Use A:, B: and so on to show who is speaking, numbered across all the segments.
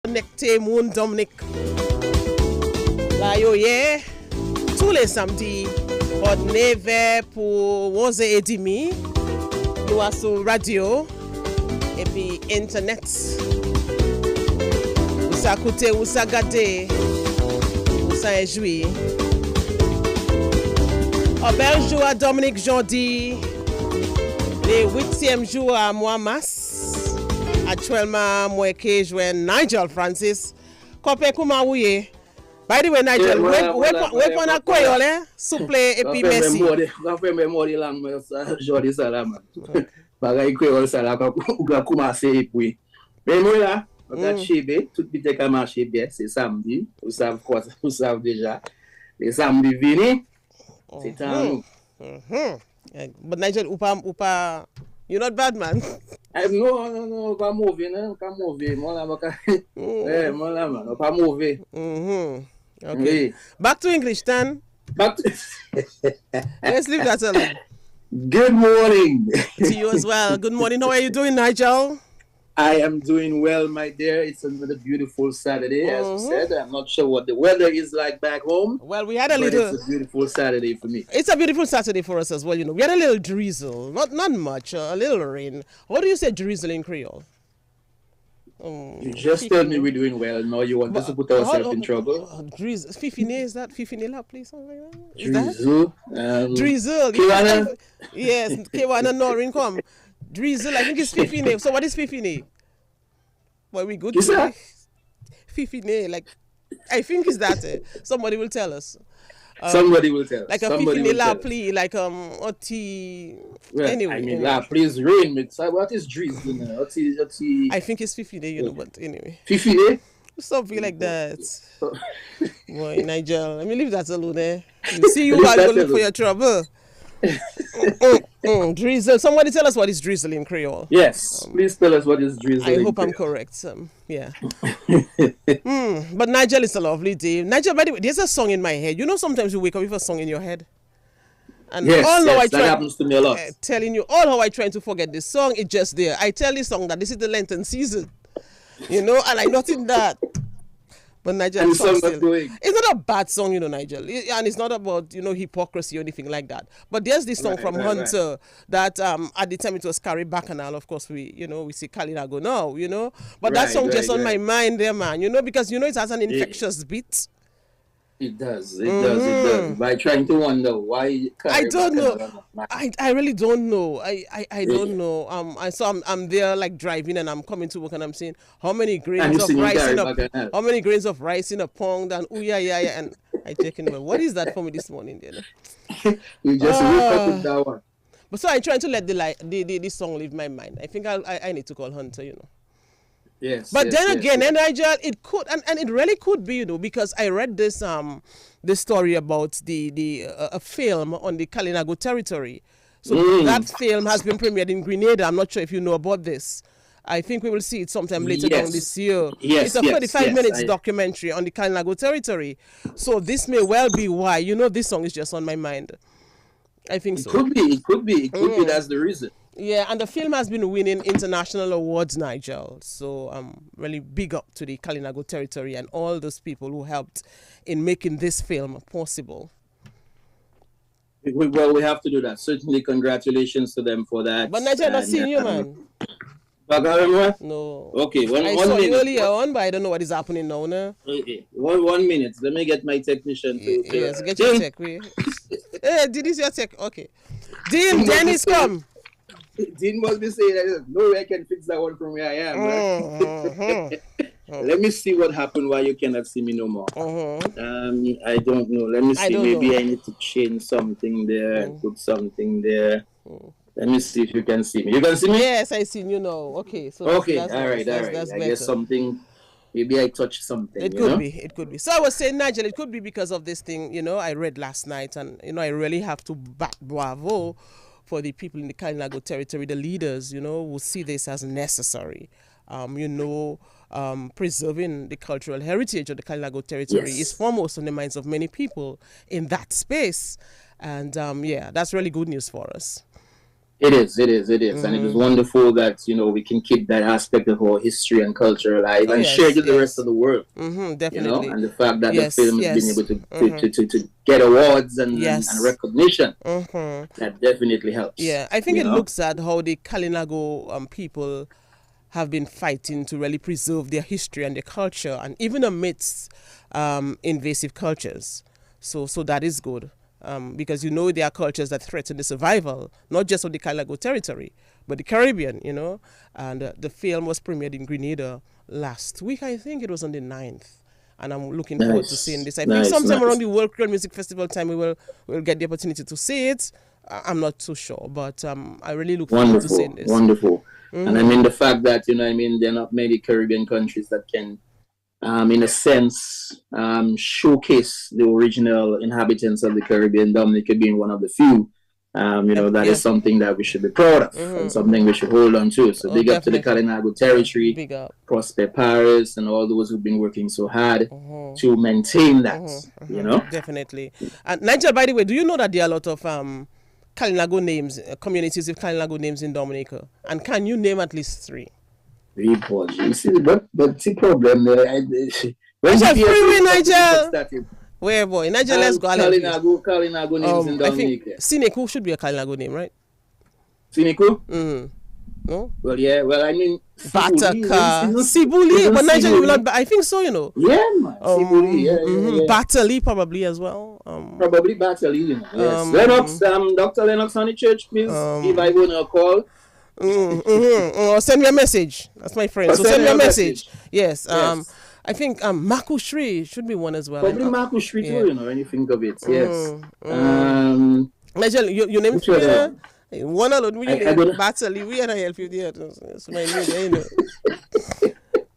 A: connecté moun Dominic. Là yo yeah. Tous les samedis od 9h pour 11h30 nous à sur radio et puis internet. Ou ça écouter ou ça garder ou ça jouer. Bel jour à Dominique Jordi. Le 8e jour à Moamas. Actuellement, moi qui joue Nigel Francis. Kopé comment vous êtes? By the way, Nigel, we pon quoi là? Souple et puis merci.
B: On fait mémoire là, Jordi Salama. Bagay quoi ça là, on va commencer et puis. Mais moi là, on a chébé, tout vite qu'à marcher bien, c'est samedi. Vous savez quoi, vous savez déjà. Les samedi vini. C'est un.
A: But Nigel, ou pas, you're not bad, man.
B: Non, pas mauvais, non, pas mauvais. Moi là, moi là, man, pas mauvais.
A: Okay.
B: Oui.
A: Back to English, then. Let's leave that alone.
B: Good morning.
A: To you as well. Good morning. How are you doing, Nigel?
B: I am doing well, my dear. It's another beautiful Saturday, as you said. I'm not sure what the weather is like back home.
A: Well, we had a little.
B: It's a beautiful Saturday for me.
A: It's a beautiful Saturday for us as well. You know, we had a little drizzle, not much, a little rain. What do you say, drizzle in Creole?
B: You just told me we're doing well. Now you want us to put ourselves in trouble.
A: Drizzle, Fifine, is that Fifine la please?
B: Drizzle.
A: Drizzle.
B: Kiwana?
A: Yes, Kiwana Norin come. Drizzle, I think it's Fifine. So what is Fifine? Well, we good to Fifine, like I think is that somebody will tell us.
B: Somebody will tell us.
A: Like a Fifine la pli, like oti.
B: Well,
A: anyway,
B: I mean la please rain. What is drizzle?
A: I think it's Fifine, you know, but anyway.
B: Fifine?
A: Something like that. Boy, Nigel, let me leave that alone. You see, you guys look for your trouble. Drizzle. Somebody tell us what is drizzle in Creole.
B: Yes, please tell us what is drizzle.
A: I hope I'm correct. Yeah. But Nigel, it's a lovely day. Nigel, by the way, there's a song in my head. You know, sometimes you wake up with a song in your head. And
B: that happens to me a lot.
A: Telling you all how I try to forget this song, it's just there. I tell this song that this is the Lenten season, you know, and I nothing that. But Nigel, it's not a bad song, you know, Nigel, and it's not about, you know, hypocrisy or anything like that. But there's this song from Hunter that at the time it was Carrie Bacchanal. Of course, we see Kalinago now, you know. But that song just on my mind there, man, you know, because you know it has an infectious beat.
B: It does. It does. By trying to wonder why.
A: I don't know. I really don't know. I don't know. I'm there like driving and I'm coming to work and I'm saying how many grains of rice in a pound and and I checking. Well, what is that for me this morning?
B: You just wake up with that one.
A: But so I'm trying to let the song leave my mind. I think I need to call Hunter. You know.
B: Yes.
A: But then again, Nigel, it could and it really could be, you know, because I read this story about a film on the Kalinago territory. So that film has been premiered in Grenada. I'm not sure if you know about this. I think we will see it sometime later on this year.
B: Yes,
A: it's a 45 minutes documentary on the Kalinago territory. So this may well be why, you know, this song is just on my mind. I think so.
B: It could be. That's the reason.
A: Yeah, and the film has been winning international awards, Nigel. So really big up to the Kalinago territory and all those people who helped in making this film possible.
B: Well, we have to do that. Certainly, congratulations to them for that.
A: But Nigel, not seen you, man.
B: No. Okay,
A: I
B: one
A: saw
B: minute.
A: You earlier on, but I don't know what is happening now. No?
B: Okay, 1 minute. Let me get my technician to.
A: Yes, get your tech. Hey, did this your tech? Okay. Dean, Dennis, come.
B: Dean must be saying that no way I can fix that one from where I am. Let me see what happened why you cannot see me no more. I don't know. Let me see. Maybe I need to change something there, put something there. Let me see if you can see me. You can see me?
A: Yes, I see you now. Okay. So
B: all right. I guess something. Maybe I touched something.
A: It could be. So I was saying, Nigel, it could be because of this thing, you know, I read last night, and you know, I really have to bravo for the people in the Kalinago territory, the leaders, you know, who see this as necessary. Preserving the cultural heritage of the Kalinago territory is foremost on the minds of many people in that space. And that's really good news for us.
B: It is, and it is wonderful that we can keep that aspect of our history and culture alive and share it with the rest of the world.
A: Definitely,
B: and the fact that the film has been able to get awards and recognition, that definitely helps.
A: Yeah, I think it looks at how the Kalinago people have been fighting to really preserve their history and their culture, and even amidst invasive cultures. So that is good. Because there are cultures that threaten the survival, not just of the Kalinago territory, but the Caribbean, And the film was premiered in Grenada last week. I think it was on the 9th. And I'm looking forward to seeing this. I think sometime around the World Creole Music Festival time we'll get the opportunity to see it. I'm not too sure, but I really look forward to seeing this.
B: Wonderful. And I mean the fact that, there are not many Caribbean countries that can in a sense, showcase the original inhabitants of the Caribbean, Dominica being one of the few. That is something that we should be proud of and something we should hold on to. So big up to the Kalinago territory,
A: big up.
B: Prosper Paris, and all those who've been working so hard to maintain that,
A: Definitely. And Nigel, by the way, do you know that there are a lot of Kalinago names, communities with Kalinago names in Dominica? And can you name at least 3?
B: You see, but the problem there,
A: Nigel. Where boy, Nigel, let's go.
B: Kalinago names in Dominica.
A: I think Sineku should be a Kalinago name, right?
B: Sineku? No. Well, yeah. Well, I mean,
A: Bataka, Sibuli, but Nigel, you will not. I think so.
B: Yeah, man. Sibuli, yeah.
A: Batali probably as well.
B: Probably Batali. Yes. Lennox, Dr. Lennox on the church, please. If I want a call.
A: Send me a message. That's my friend. So send me a message. Yes. I think Maku Shri should be one as well.
B: Probably Maku Shri too, when you think of it. Yes.
A: Nigel, your name is one alone. We Batali. We are help you there. That's my name.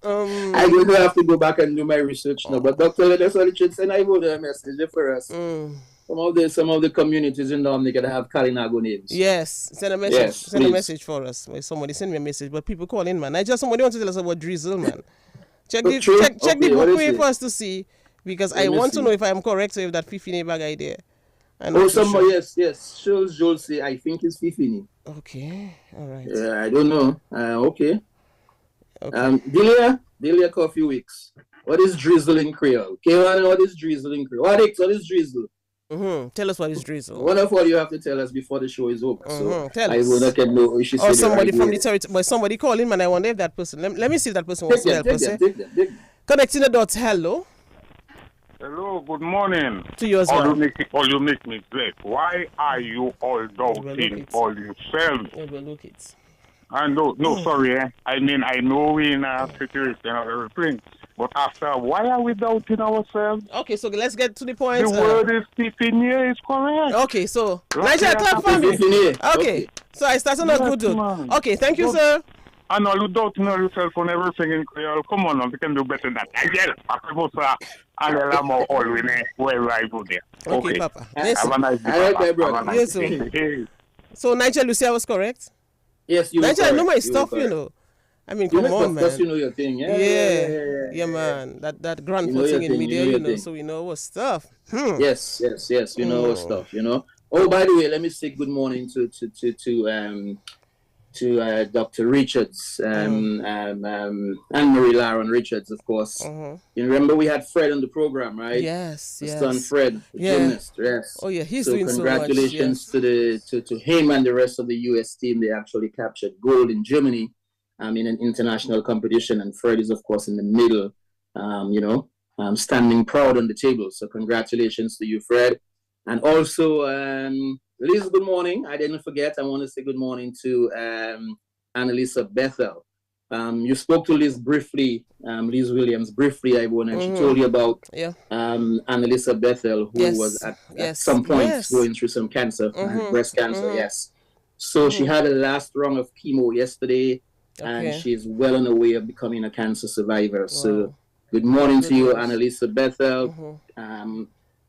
B: I will have to go back and do my research now. But Dr. Lennox on the church, send I a message for us. Some of the communities in Dominica that have Kalinago names.
A: Yes, send a message.
B: Yes,
A: send a message for us. Somebody send me a message. But people call in, man. I just somebody wants to tell us about Drizzle, man. Check the book way for us to see, because I want to know if I am correct or if that Fifine bag idea.
B: Somebody yes. Shows Joel say I think it's Fifine.
A: Okay, all right.
B: I don't know. Okay. Delia Coffee Weeks. What is drizzle in Creole? Okay, what is drizzle in Creole? What is drizzle?
A: Tell us what is drizzle.
B: One of what you have to tell us before the show is over. So
A: tell
B: us. I will not know.
A: Or somebody from the territory. But somebody call in, man. I wonder if that person. Let me see if that person wants to help us. Connecting the dots. Hello.
C: Hello. Good morning.
A: To you as well.
C: You make me great. Why are you all doubting all yourselves?
A: Overlook it.
C: Sorry. I mean, I know we're in a situation and everything. But after, why are we doubting ourselves?
A: Okay, so let's get to the point.
C: The word is Fifine is correct.
A: Okay, so Nigeria, clap for me. Okay, so I start on a good note. Okay, thank you, sir.
C: And all you doubting yourself on everything in Creole. Come on, we can do better than that. I get it.
A: Okay, Papa.
C: Have a nice day,
B: Papa. Brother.
A: Yes, so Nigel, you say I was correct?
B: Yes, you
A: Nigel,
B: I
A: know my stuff, I mean, come on, man.
B: You know your thing,
A: yeah, man. That grandpa thing in media, so we know what stuff.
B: Yes, you know what stuff, Oh, by the way, let me say good morning to Dr. Richards, Anne-Marie Laron Richards, of course. You remember we had Fred on the program, right?
A: Yes.
B: Son Fred, the gymnast. Yes.
A: Oh yeah, he's doing so much.
B: Congratulations to him and the rest of the U.S. team. They actually captured gold in Germany. In an international competition, and Fred is, of course, in the middle, standing proud on the table. So congratulations to you, Fred. And also, Liz, good morning. I didn't forget. I want to say good morning to Annalisa Bethel. You spoke to Liz briefly, Liz Williams briefly, and she told you about Annalisa Bethel, who was at some point going through some cancer, breast cancer, yes. So she had a last round of chemo yesterday. And she's well on her way of becoming a cancer survivor. Wow. So good morning to you, Annalisa Bethel.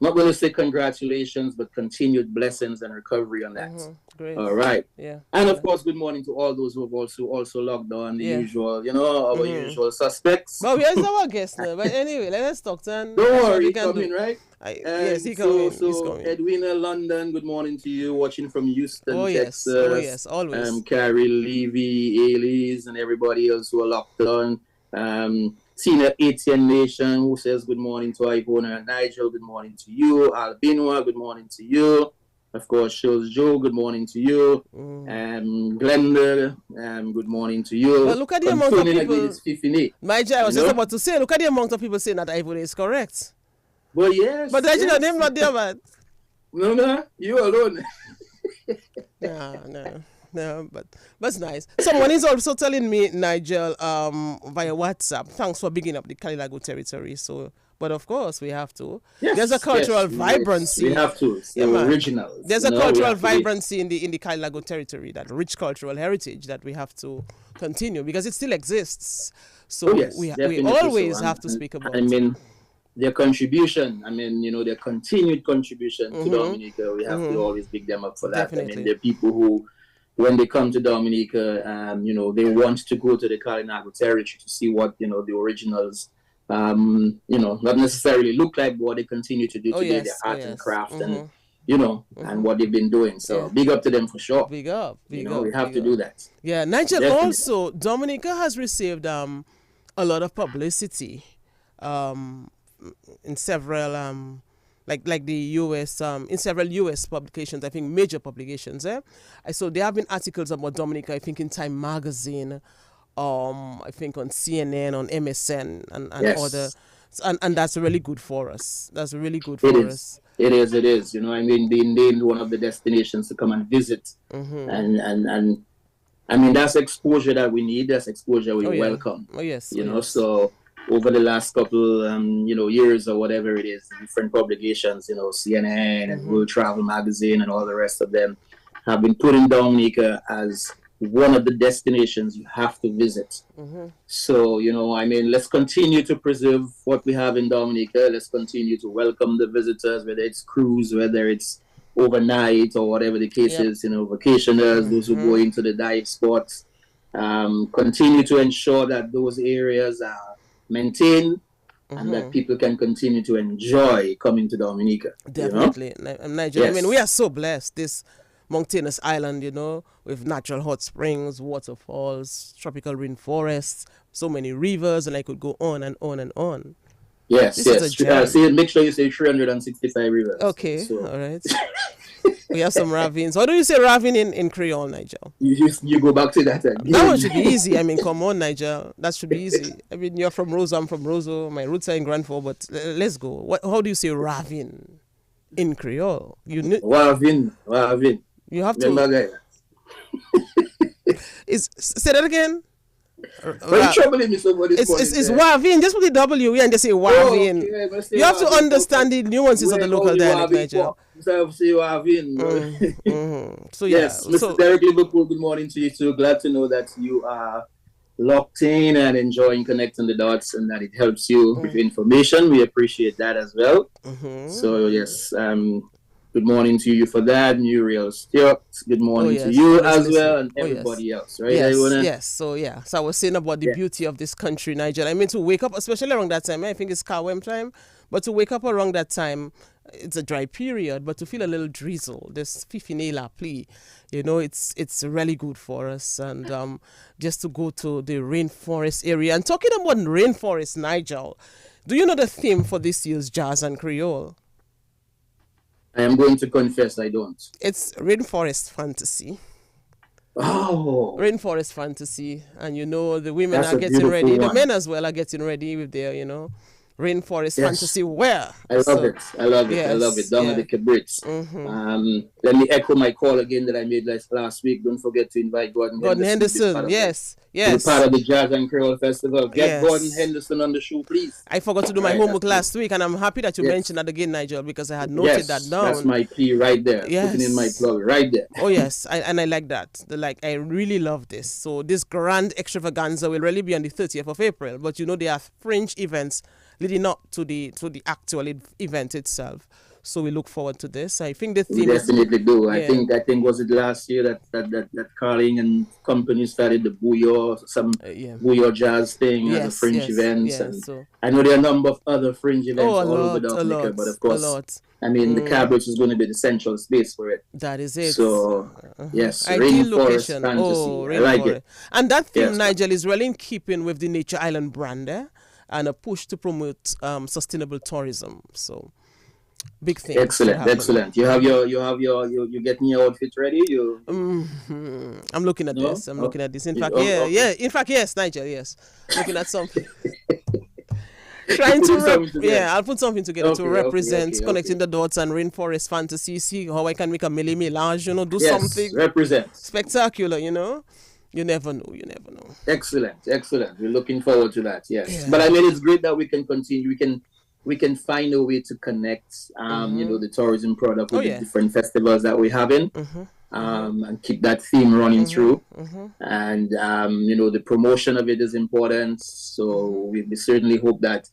B: not going to say congratulations, but continued blessings and recovery on that.
A: Great.
B: All right.
A: Yeah.
B: And of course, good morning to all those who have also logged on, the usual, our usual suspects.
A: Well, where's our guest now? But anyway, let's talk to him.
B: Don't worry, he's coming, right?
A: Yes, he's coming.
B: So Edwina London, good morning to you, watching from Houston, Texas.
A: Oh, yes, always.
B: Carrie, Levy, Elise, and everybody else who are locked on. Senior Etienne Nation, who says good morning to Ivona and Nigel, good morning to you. Albinoa, good morning to you. Of course, Shows Joe, good morning to you. Glenda, good morning to you.
A: But look at the amount of people. My I was just about to say, look at the amount of people saying that Ivona is correct.
B: Well, yes.
A: But that's your name not there, man.
B: No, you alone.
A: No, but it's nice. Someone is also telling me, Nigel, via WhatsApp, thanks for bigging up the Kalilago territory. So, but of course, we have to.
B: Yes,
A: there's a cultural vibrancy.
B: We have to. It's the original.
A: There's a cultural vibrancy in the Kalilago territory, that rich cultural heritage that we have to continue because it still exists. So we always have to speak about.
B: I mean, their contribution, their continued contribution to Dominica, we have to always big them up for that.
A: Definitely.
B: I mean, they're people who, when they come to Dominica, they want to go to the Kalinago territory to see what, the originals, not necessarily look like, but what they continue to do today, their art and craft and, and what they've been doing. So big up to them for sure.
A: Big up.
B: We have to do that.
A: Yeah, Nigel, definitely. Also, Dominica has received a lot of publicity in several like the US in several US publications, I think major publications. So there have been articles about Dominica, I think in Time Magazine, I think on CNN, on MSN and other, and that's really good for us. That's really good for us.
B: It is. Being named one of the destinations to come and visit, and I mean that's exposure that we need. That's exposure we welcome.
A: Oh yes.
B: So over the last couple, years or whatever it is, different publications, CNN and World Travel Magazine and all the rest of them have been putting Dominica as one of the destinations you have to visit. So, let's continue to preserve what we have in Dominica. Let's continue to welcome the visitors, whether it's cruise, whether it's overnight or whatever the case is, vacationers, those who go into the dive spots. Continue to ensure that those areas are maintained and that people can continue to enjoy coming to Dominica.
A: Definitely. Nigeria, I mean, we are so blessed. This mountainous island, with natural hot springs, waterfalls, tropical rainforests, so many rivers, and I could go on and on and on.
B: Yes. Make sure you say 365 rivers.
A: Okay, all right. We have some ravines. How do you say ravine in Creole, Nigel?
B: You go back to that again.
A: That one should be easy. I mean, come on, Nigel. That should be easy. I mean, you're from Roseau, I'm from Roseau. My roots are in Grand Fort, but let's go. How do you say ravine in Creole?
B: Ravine.
A: You have to. Say that again.
B: It's
A: Wavin. Just put the W and just say Wavin. You have to understand the nuances of the local dialect, Nigel.
B: So yes, Mr. Derek Liverpool, good morning to you too. Glad to know that you are locked in and enjoying connecting the dots and that it helps you with information. We appreciate that as well. So yes, good morning to you for that. Muriel Stewart, good morning to you as well, and everybody else, right?
A: Yes. So I was saying about the beauty of this country, Nigel. I mean, to wake up, especially around that time, I think it's Kawem time, but to wake up around that time, it's a dry period, but to feel a little drizzle, this Fifinela plea, it's really good for us. And just to go to the rainforest area. And talking about rainforest, Nigel, do you know the theme for this year's Jazz and Creole?
B: I am going to confess I don't.
A: It's rainforest fantasy.
B: Oh.
A: Rainforest fantasy. And the women are getting ready. The men as well are getting ready with their, rainforest fantasy wear.
B: I love it. Yes, I love it. Dominic Brits. Let me echo my call again that I made last week. Don't forget to invite Gordon
A: Henderson. Yes.
B: Part of the Jazz and Creole Festival. Get Gordon Henderson on the show, please.
A: I forgot to do my homework last week, and I'm happy that you mentioned that again, Nigel, because I had noted that down.
B: That's my plea right there. Putting in my plug right there.
A: Oh yes, and I like that. I really love this. So this grand extravaganza will really be on the 30th of April, but there are fringe events leading up to the actual event itself. So we look forward to this. I think the
B: we
A: theme
B: definitely do. I think was it last year that Carling and company started the Bouillon jazz thing and the fringe events. And so I know there are a number of other fringe events all over Dominica, but of course, I mean, the Carbridge is going to be the central space for it.
A: That is it.
B: So, yes,
A: ideal location.
B: Fantasy. I like it.
A: And that theme, Nigel, is really in keeping with the Nature Island brand and a push to promote sustainable tourism. So, big thing.
B: Excellent. You getting your outfit ready?
A: I'm looking at this. Looking at this. In fact, In fact, yes, Nigel. Yes, looking at something. Trying to I'll put something together to represent connecting the dots and Rainforest Fantasy. See how I can make a millage. Do something.
B: Represent
A: spectacular. You never know.
B: Excellent. We're looking forward to that. Yes, but I mean, it's great that we can continue. We can find a way to connect, the tourism product with the different festivals that we're having, and keep that theme running through. And, the promotion of it is important. So we certainly hope that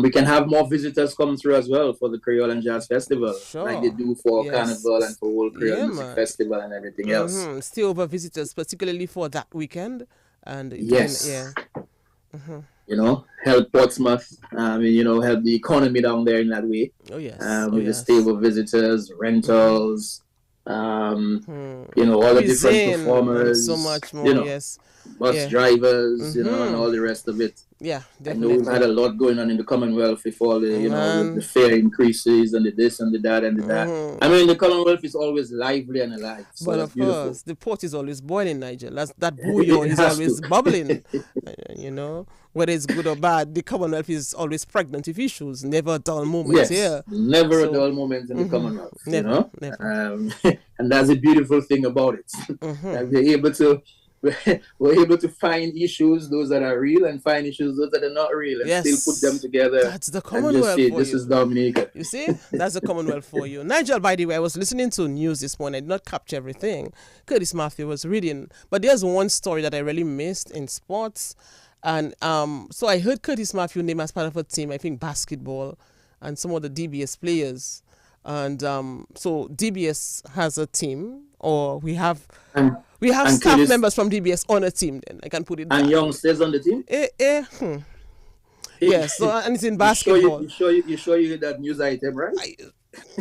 B: we can have more visitors come through as well for the Creole and Jazz Festival, like they do for Carnival and for World Creole Music Festival and everything else.
A: Still over visitors, particularly for that weekend. And
B: help Portsmouth, help the economy down there in that way. With the stable visitors, rentals, all the different performers,
A: so much more,
B: bus drivers, and all the rest of it.
A: Yeah, definitely.
B: I know we've had a lot going on in the Commonwealth with all the, the fare increases and the this and the that and the that. I mean, the Commonwealth is always lively and alive. So
A: but of course, the pot is always boiling, Nigel. That bouillon is always bubbling. Whether it's good or bad, the Commonwealth is always pregnant with issues. Never a dull moment here.
B: Never a dull moment in the Commonwealth.
A: Never.
B: And that's a beautiful thing about it. That we're able to find issues, those that are real, and find issues, those that are not real, and still put them together.
A: That's the Commonwealth
B: for
A: this
B: you. Is Dominica.
A: You see? That's the Commonwealth for you. Nigel, by the way, I was listening to news this morning. I did not capture everything. Curtis Matthew was reading. But there's one story that I really missed in sports. And so I heard Curtis Matthew name as part of a team, I think basketball, and some of the DBS players. And so DBS has a team, or we have staff members from DBS on a team. Then I can put it.
B: And youngsters on the team.
A: Yes, so and it's in basketball.
B: You sure you heard that news item, right?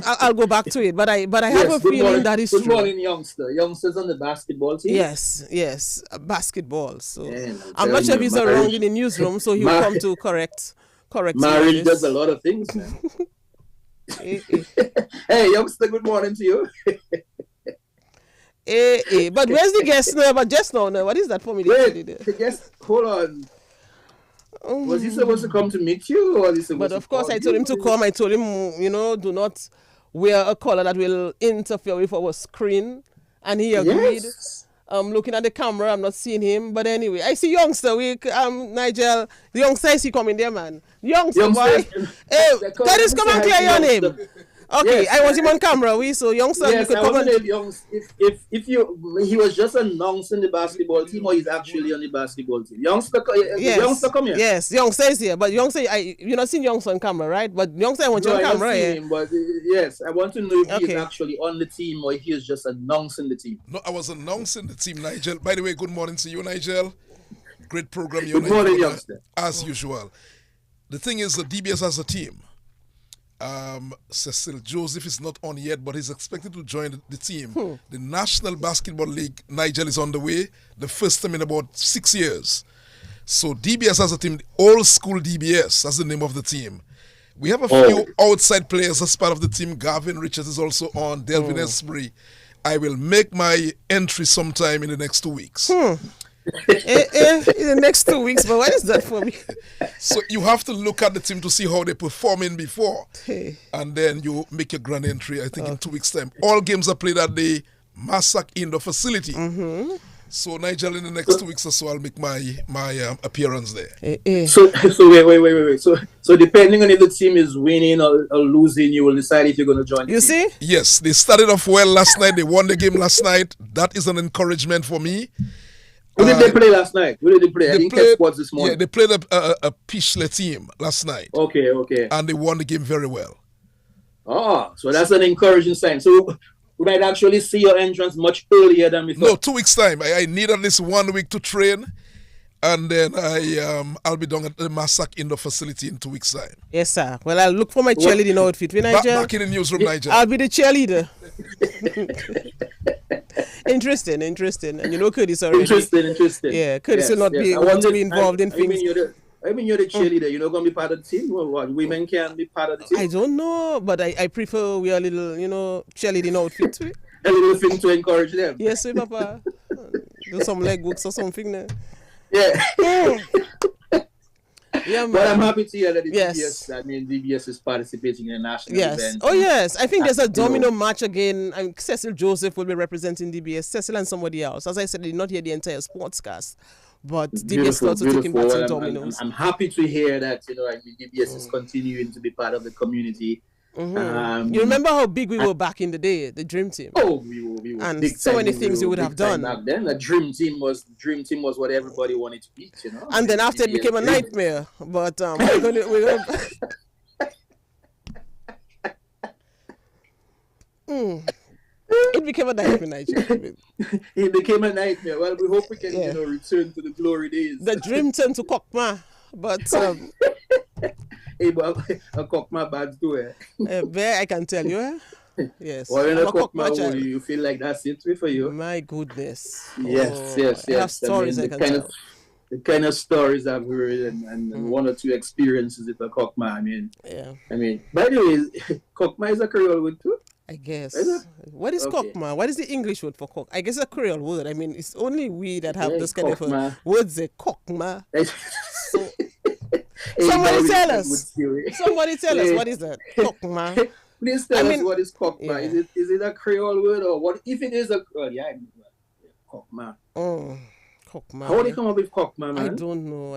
A: I'll go back to it, but I have a feeling that is true.
B: Good morning, youngsters on the basketball team.
A: Yes, basketball. So I'm not sure if he's around in the newsroom, so he'll come to correct.
B: Marriage does a lot of things, man. Hey, youngster, good morning to you.
A: But where's the guest now? But just now, what is that for me?
B: Wait, the guest, hold on. Was he supposed to come to meet you? Or was he supposed
A: but of course, I told him to come. I told him, do not wear a color that will interfere with our screen. And he agreed.
B: Yes.
A: I'm looking at the camera. I'm not seeing him. But anyway, I see youngster. Nigel. The youngster I see coming there, man. Youngster boy. Hey, Curtis, come and clear your name. Okay, yes, I want him on camera. So youngster,
B: yes,
A: you could come on.
B: If he was just announcing the basketball team, or he's actually on the basketball team. Youngster, come here.
A: Yes, youngster is here. But youngster, you're not seeing youngster on camera, right? But youngster, I want you on camera.
B: Him, but yes, I want to know if he's actually on the team or if he is just announcing the team.
D: No, I was announcing the team, Nigel. By the way, good morning to you, Nigel. Great program,
B: Good morning, youngster.
D: As usual. The thing is, the DBS has a team. Cecil Joseph is not on yet, but he's expected to join the team. The National Basketball League, Nigel, is on the way. The first time in about 6 years. So DBS has a team, Old School DBS, that's the name of the team. We have a few outside players as part of the team. Gavin Richards is also on, Delvin Esbury. I will make my entry sometime in the next 2 weeks.
A: In the next 2 weeks, but what is that for me?
D: So you have to look at the team to see how they performing before, and then you make your grand entry. I think in 2 weeks' time. All games are played at the Massac Indoor Facility. So Nigel, in the next 2 weeks or so, I'll make my appearance there.
B: So wait. So depending on if the team is winning or losing, you will decide if you're going to join.
A: You see?
D: Yes, they started off well last night. They won the game last night. That is an encouragement for me.
B: Who did they play last night? Who did they play? I didn't catch sports this morning.
D: Yeah, they played a Pichle team last night.
B: Okay.
D: And they won the game very well.
B: Oh, so that's an encouraging sign. So we might actually see your entrance much earlier than we thought.
D: No, 2 weeks time. I need at least 1 week to train, and then I'll be down at the Massac Indoor facility in 2 weeks time.
A: Yes, sir. Well, I'll look for my cheerleading outfit. Nigel,
D: back in the newsroom, Nigel.
A: I'll be the cheerleader. Interesting. And you know Curtis already.
B: Interesting.
A: Yeah, Curtis will not be able to be involved in things.
B: You're the cheerleader. You're not going to be part of the team? What? Women can't be part of the team?
A: I don't know, but I prefer we are a little, cheerleading outfit.
B: A little thing to encourage them.
A: Yes, sir, Papa. Do some leg works or something there.
B: Yeah.
A: Yeah, man.
B: But I'm happy to hear that DBS is participating in a national event.
A: Oh, yes. I think there's a domino match again. Cecil Joseph will be representing DBS. Cecil and somebody else. As I said, I did not hear the entire sportscast. But DBS starts to taking back some dominoes.
B: I'm happy to hear that, DBS is continuing to be part of the community.
A: Mm-hmm. You remember how big we were back in the day, the Dream Team?
B: Oh, we were
A: and so many things you would have done.
B: Back then, the Dream Team was what everybody wanted to beat,
A: And then after it became a nightmare. But we're gonna It became a nightmare,
B: It became a nightmare. Well, we hope we can, return to the glory days.
A: The Dream turned to Kokma, but
B: hey, but a Kokma bad too,
A: I can tell you, Yes.
B: Well, in a Kokma, you feel like that's it for you.
A: My goodness.
B: Yes.
A: I have stories I can tell.
B: The kind of stories I've heard and one or two experiences with a Kokma. I mean, by the way, Kokma is a Creole word too?
A: I guess. What is Kokma? What is the English word for Kok? I guess a Creole word. I mean, it's only we that have this kind of words. Kokma. Somebody tell us. Somebody tell us what is that? Kokma.
B: Please tell us what is Kokma. Yeah. Is it a Creole word or what? If it is a Kokma.
A: Kokma.
B: How do they come up with Kokma, man?
A: I don't know.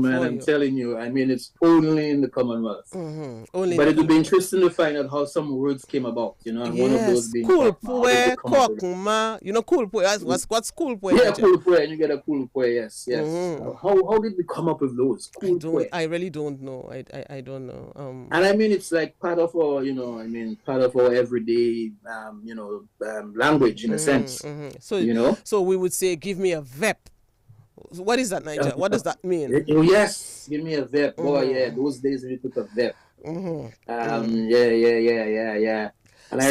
B: Man, I'm telling you. I mean, it's only in the Commonwealth.
A: Mm-hmm.
B: But it would be interesting to find out how some words came about, and one of those being
A: Kokma. You know, Kulpwe. What's Kulpwe?
B: Yeah, Kulpwe, and you get a Kulpwe, yes. Mm-hmm. How did we come up with those?
A: I really don't know. I don't know.
B: And I mean, it's like part of our, part of our everyday, language in a sense.
A: Mm-hmm. So we would say, give me a VEP. What is that, Nigel? What does that mean?
B: Yes, give me a VEP. Boy, yeah, those days we took a VEP. Yeah. And I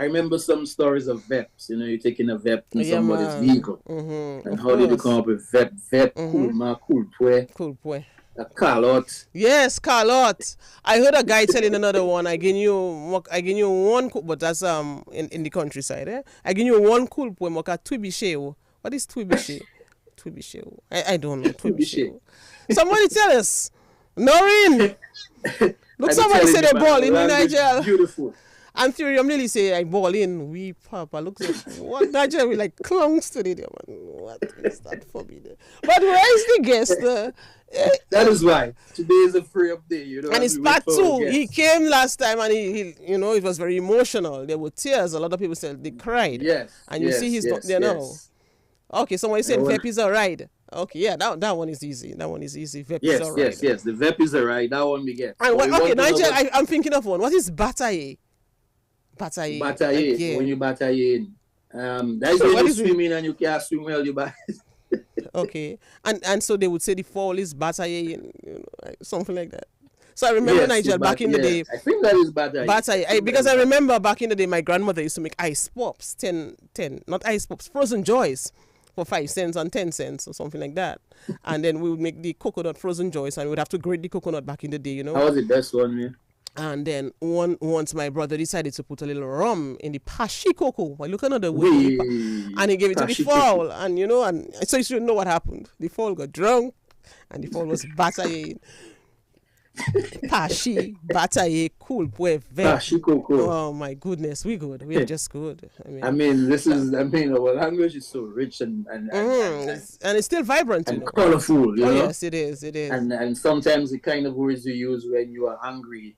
B: remember some stories of VEPs. You're taking a VEP in somebody's vehicle. And how did you come up with VEP? VEP, Kulpwe. A Carlot.
A: Yes, Carlot. I heard a guy telling another one. I give you one, but that's in the countryside. I give you one Kulpwe moka Twibishe. What is Twibishe? Twibishe. I don't know. Twibishe. Somebody tell us. Noreen. Look, somebody said they ball in Nigeria.
B: Beautiful.
A: And Thurium Lily say I ball in. We Papa look like what Nigeria we like clunks to the man. What is that for me? But where is the guest?
B: That is why today is a free update,
A: And it's part 2. He came last time, and he it was very emotional. There were tears. A lot of people said they cried.
B: Yes.
A: And you see, he's not there now. Okay, somebody said VEP is a ride. Okay, yeah, that one is easy. VEP is a ride.
B: Yes. The VEP is a ride. That one we get.
A: And Nigel, I'm thinking of one. What is Bataye?
B: Bataye. Yeah. When you bataye in, that's when you swim in and you can't swim well. You bat.
A: Okay, and so they would say the fall is Bataye, something like that. So I remember Nigel back in the day.
B: I think that is Bataye.
A: Because I remember back in the day, my grandmother used to make ice pops, 10, not ice pops, frozen joys for 5 cents and 10 cents or something like that. And then we would make the coconut frozen joys, and we would have to grate the coconut back in the day,
B: That was the best one, man.
A: And then once my brother decided to put a little rum in the pashi cocoa. I look another way, and he gave it to the fowl, and and so you should know what happened. The fowl got drunk, and the fowl was Bataye. Pashi, Bataye, Kulpwe, VEP.
B: Pashi cocoa.
A: Oh my goodness, we good. We are just good.
B: Our language is so rich and
A: it's still vibrant,
B: and colorful.
A: Yes, it is.
B: And sometimes the kind of words you use when you are angry.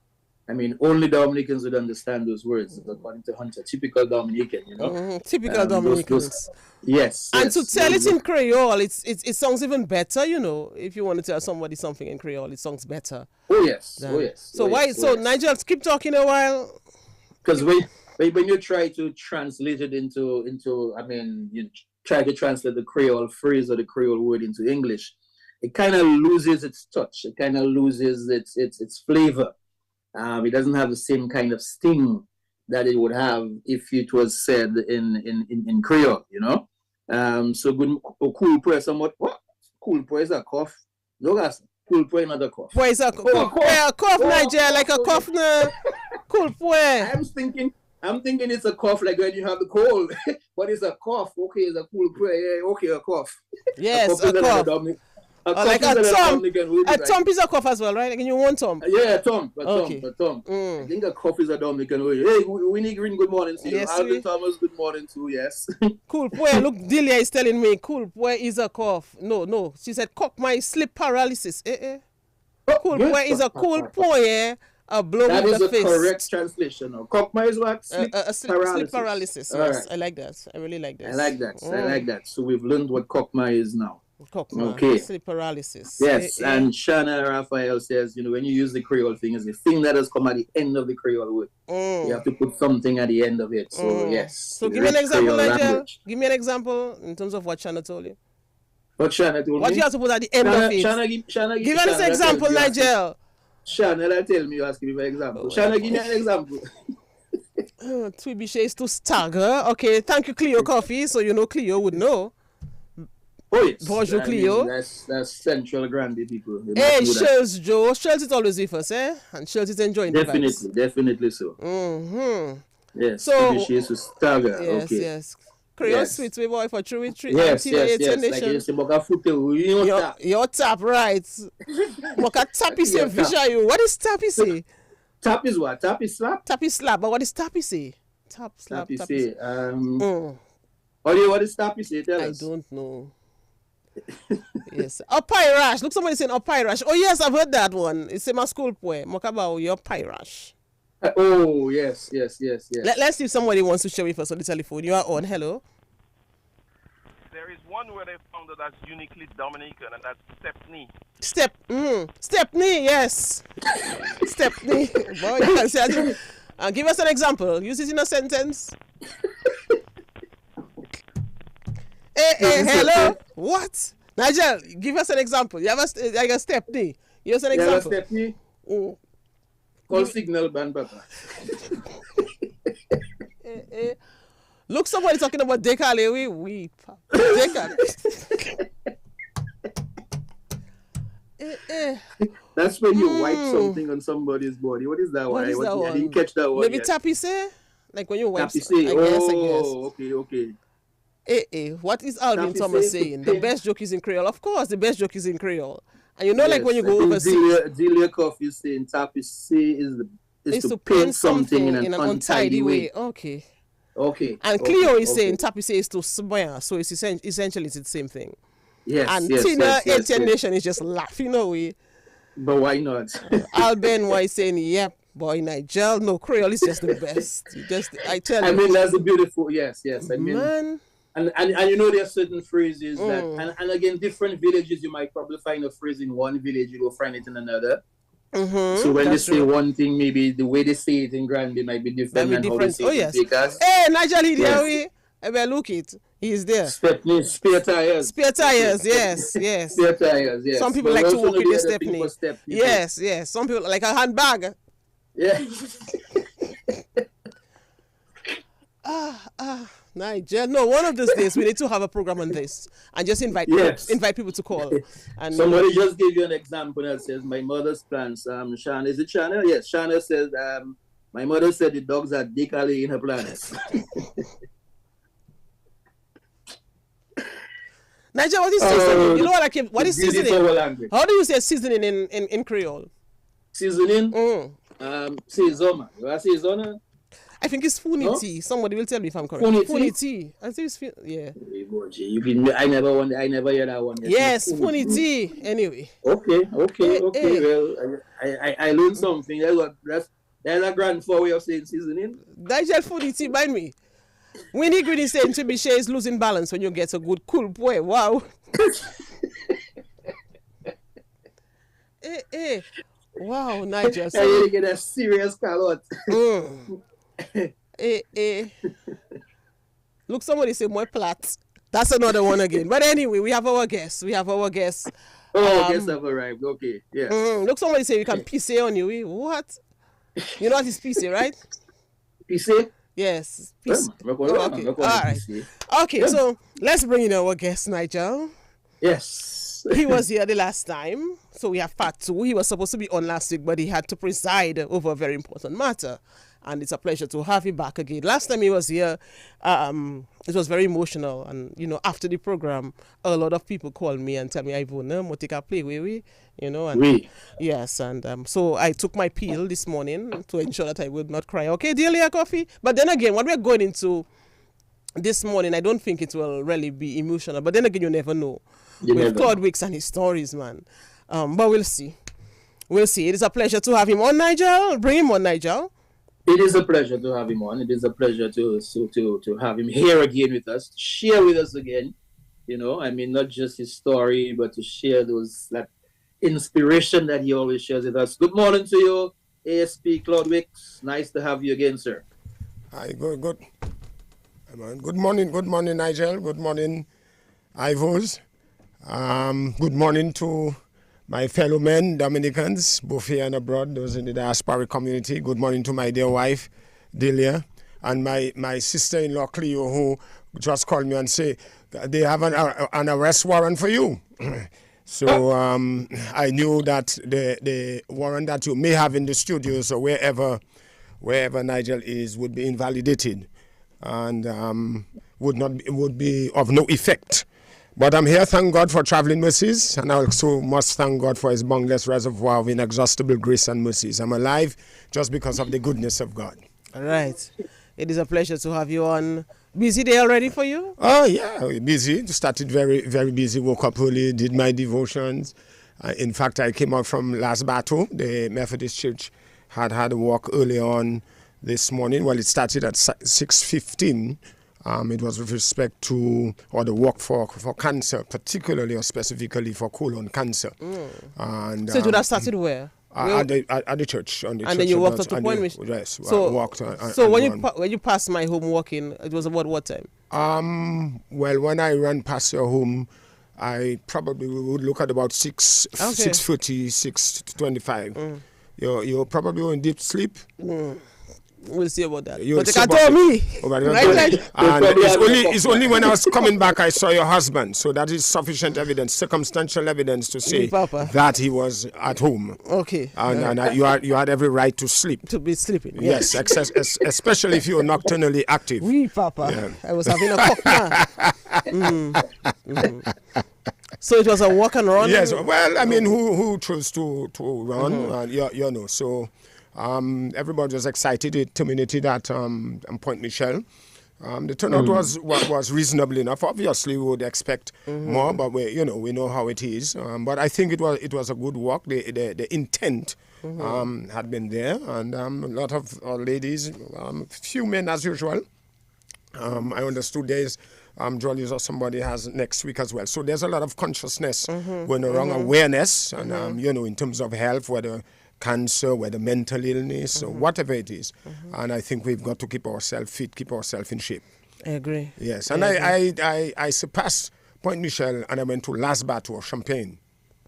B: I mean, only Dominicans would understand those words, according to Hunter. Typical Dominican, you know.
A: Typical Dominicans.
B: Yes.
A: And to tell it in Creole, it sounds even better, you know. If you want to tell somebody something in Creole, it sounds better.
B: Oh yes. Oh yes.
A: So Nigel, keep talking a while.
B: Because when you try to translate it into, I mean, you try to translate the Creole phrase or the Creole word into English, it kind of loses its touch. It kind of loses its flavor. It doesn't have the same kind of sting that it would have if it was said in Creole, you know. So good, cool boy, somewhat. What? Cool boy is a cough. No, guys. Cool boy, not a cough.
A: Boy is a cough, Niger, like a cough. Cool boy.
B: I'm thinking it's a cough like when you have the cold, but it's a cough. Okay, it's a cool boy. Yeah, okay, a cough.
A: Yes, a cough. Like a thumb. A thumb is a cough as well, right? Like you want thumb?
B: Yeah, a thumb. I think a cough is a Dominican way. Hey, Winnie Green, good morning to you.
A: Yes,
B: Alvin Thomas, good morning too, yes.
A: Cool boy, look, Delia is telling me, cool boy is a cough. No. She said, cock my sleep paralysis. Cool boy is a cool boy, a blow
B: that
A: with the
B: That
A: fist.
B: is the correct translation. Cock my is what? Sleep
A: paralysis. Yes, right. I like that. I really like that.
B: I like that. So we've learned what cock my is now.
A: Okay. Sleep paralysis.
B: Yes, and Shana Raphael says, you know, when you use the Creole thing, it's the thing that has come at the end of the Creole word. You have to put something at the end of it. So yes.
A: So give me an example, Nigel. Give me an example in terms of what Shana told you.
B: What Shana told me?
A: What you have to put at the end of it.
B: Shana,
A: give us an example, Nigel.
B: Shana, tell me, you asking me for example. Shana, give me an example.
A: Twibiche is to stagger. Okay, thank you, Cleo Coffee. So you know Cleo would know.
B: Oh yes.
A: Bonjour, Cleo.
B: That's Central Grande people.
A: Hey, Shirls Joe. Shirls is always with us, eh? And Shirls is enjoying the vibes.
B: Definitely so. Yes.
A: So
B: she is to stagger.
A: Yes,
B: okay.
A: Yes. Creole sweet way boy for true with
B: Yes. Like
A: your tap, right? Moka tappy say visha you. What is tappy say?
B: Tap is what? Tap is slap?
A: Tap is slap, but what is tappy say? Tap, slap,
B: tappy say. What is tappy say? Tell us.
A: I don't know. Yes. A pyrash. Look, somebody saying a pyrash. Oh yes, I've heard that one. It's in my school poem. Mokaba, your pyrash.
B: Oh yes.
A: Let's see if somebody wants to share with us on the telephone. You are on. Hello.
E: There is one word I found that's uniquely Dominican, and that's Stepney.
A: Stepney, yes. Stepney. Boy, you can say that. Give us an example. Use it in a sentence. Hey, hello. What? Nigel, give us an example. You have a Stepney. Give us an example.
B: You have a Stepney? Call signal band, Papa.
A: Look, somebody talking about Dekale. We Dekale.
B: That's when you wipe something on somebody's body. What is that one? I didn't catch that one.
A: Maybe tappy say? Like when you wipe
B: something. I guess. Okay.
A: What is Alvin Thomas saying? The best joke is in Creole. Of course, the best joke is in Creole. And you know, like when you go overseas.
B: Delia Coffee is saying tappy say is to paint something in an untidy way.
A: Okay.
B: And
A: Cleo is saying tappy say is to smear. So it's essentially it's the same thing.
B: Yes.
A: And Tina Etienne Nation is just laughing away.
B: But why not?
A: Alben was saying, yep. Boy, Nigel, no, Creole is just the best. I tell you.
B: I mean, that's a beautiful, yes. I mean,
A: man.
B: And you know, there are certain phrases that, and again, different villages, you might probably find a phrase in one village, you will find it in another. So when they say one thing, maybe the way they say it in Grande might be different than how they say it in Vegas.
A: Hey, Nigel, I will look it. He's there.
B: Spare tires.
A: Yes.
B: Spare tires, yes.
A: Some people like to walk with the Stepney. Yes. Some people like a handbag.
B: Yeah.
A: Nigel. No, one of those days we need to have a program on this and just invite people to call. And
B: somebody just gave you an example that says my mother's plants. Shana, is it Shana? Yes, Shana says my mother said the dogs are Dekale in her plants.
A: Nigel, what is seasoning? You know what is seasoning? How do you say seasoning in Creole?
B: Seasoning? Sezoma. You want sezona?
A: I think it's funity. No? Somebody will tell me if I'm correct. Funity. I think it's
B: yeah. I never heard that one.
A: Yes, funity. Anyway.
B: Okay. Well, I learned something. That's There's a grand four way of saying seasoning.
A: Nigel food eats it by me. Winnie Green is saying Trebuchet is losing balance when you get a good cool boy. Wow. Wow, Nigel.
B: So you get a serious call out.
A: Look, somebody say more plat. That's another one again. But anyway, we have our guests.
B: Guests have arrived. Okay, yes.
A: Look, somebody say we can PC on you. What? You know what is PC, right?
B: PC?
A: Yes. PC.
B: Okay.
A: All right. Okay, yeah. So let's bring in our guest, Nigel.
B: Yes.
A: He was here the last time, so we have part 2. He was supposed to be on last week, but he had to preside over a very important matter. And it's a pleasure to have him back again. Last time he was here, it was very emotional. And, you know, after the program, a lot of people called me and tell me, Ivona, Motika play, we, you know. And
B: oui.
A: Yes, and so I took my pill this morning to ensure that I would not cry. Okay, Delia Coffee. But then again, what we're going into this morning, I don't think it will really be emotional. But then again, you never know. With Claude Wicks and his stories, man. But we'll see. We'll see. It is a pleasure to have him on, Nigel. Bring him on, Nigel.
B: It is a pleasure to have him on. It is a pleasure to have him here again with us, share with us again. You know, I mean, not just his story, but to share that inspiration that he always shares with us. Good morning to you, ASP Claude Wicks. Nice to have you again, sir.
F: Hi, good. Good morning, Nigel. Good morning, Ivos. Good morning to my fellow men, Dominicans, both here and abroad, those in the diasporic community. Good morning to my dear wife, Delia, and my sister-in-law, Cleo, who just called me and say they have an arrest warrant for you. So I knew that the warrant that you may have in the studios or wherever Nigel is would be invalidated and would be of no effect. But I'm here, thank God for traveling mercies, and I also must thank God for his boundless reservoir of inexhaustible grace and mercies. I'm alive just because of the goodness of God.
A: All right. It is a pleasure to have you on. Busy day already for you?
F: Oh, yeah, busy. Started very, very busy. Woke up early, did my devotions. In fact, I came out from Las Bato. The Methodist Church had a walk early on this morning. Well, it started at 6:15. It was with respect to, or the work for cancer, particularly or specifically for colon cancer. And,
A: so it would have started where?
F: At the church.
A: And then you walked up to Point Mission?
F: Yes, so, I walked.
A: So when you passed my home walking, it was about what time?
F: Well, when I ran past your home, I probably would look at about 6:30, 6:25. You're probably in deep sleep.
A: We'll see about that. But you can't tell me.
F: It's only when I was coming back I saw your husband. So that is sufficient evidence, circumstantial evidence to say that he was at home.
A: Okay.
F: And you had every right to sleep.
A: To be sleeping.
F: Yes, especially if you were nocturnally active.
A: Oui, Papa. Yeah. I was having a cocktail. So it was a walk and run?
F: Yes. Well, I mean, who chose to run? You know, so... everybody was excited. It terminated at Point Michel. The turnout was reasonable enough. Obviously, we would expect more, but we know how it is. But I think it was a good walk. The intent had been there, and a lot of ladies, few men as usual. I understood there's Jollies or somebody has next week as well. So there's a lot of consciousness going around, awareness, and in terms of health, whether cancer, whether mental illness, or whatever it is. And I think we've got to keep ourselves fit, keep ourselves in shape.
A: I agree.
F: Yes, and I surpassed Point Michel and I went to Las Bato, Champagne.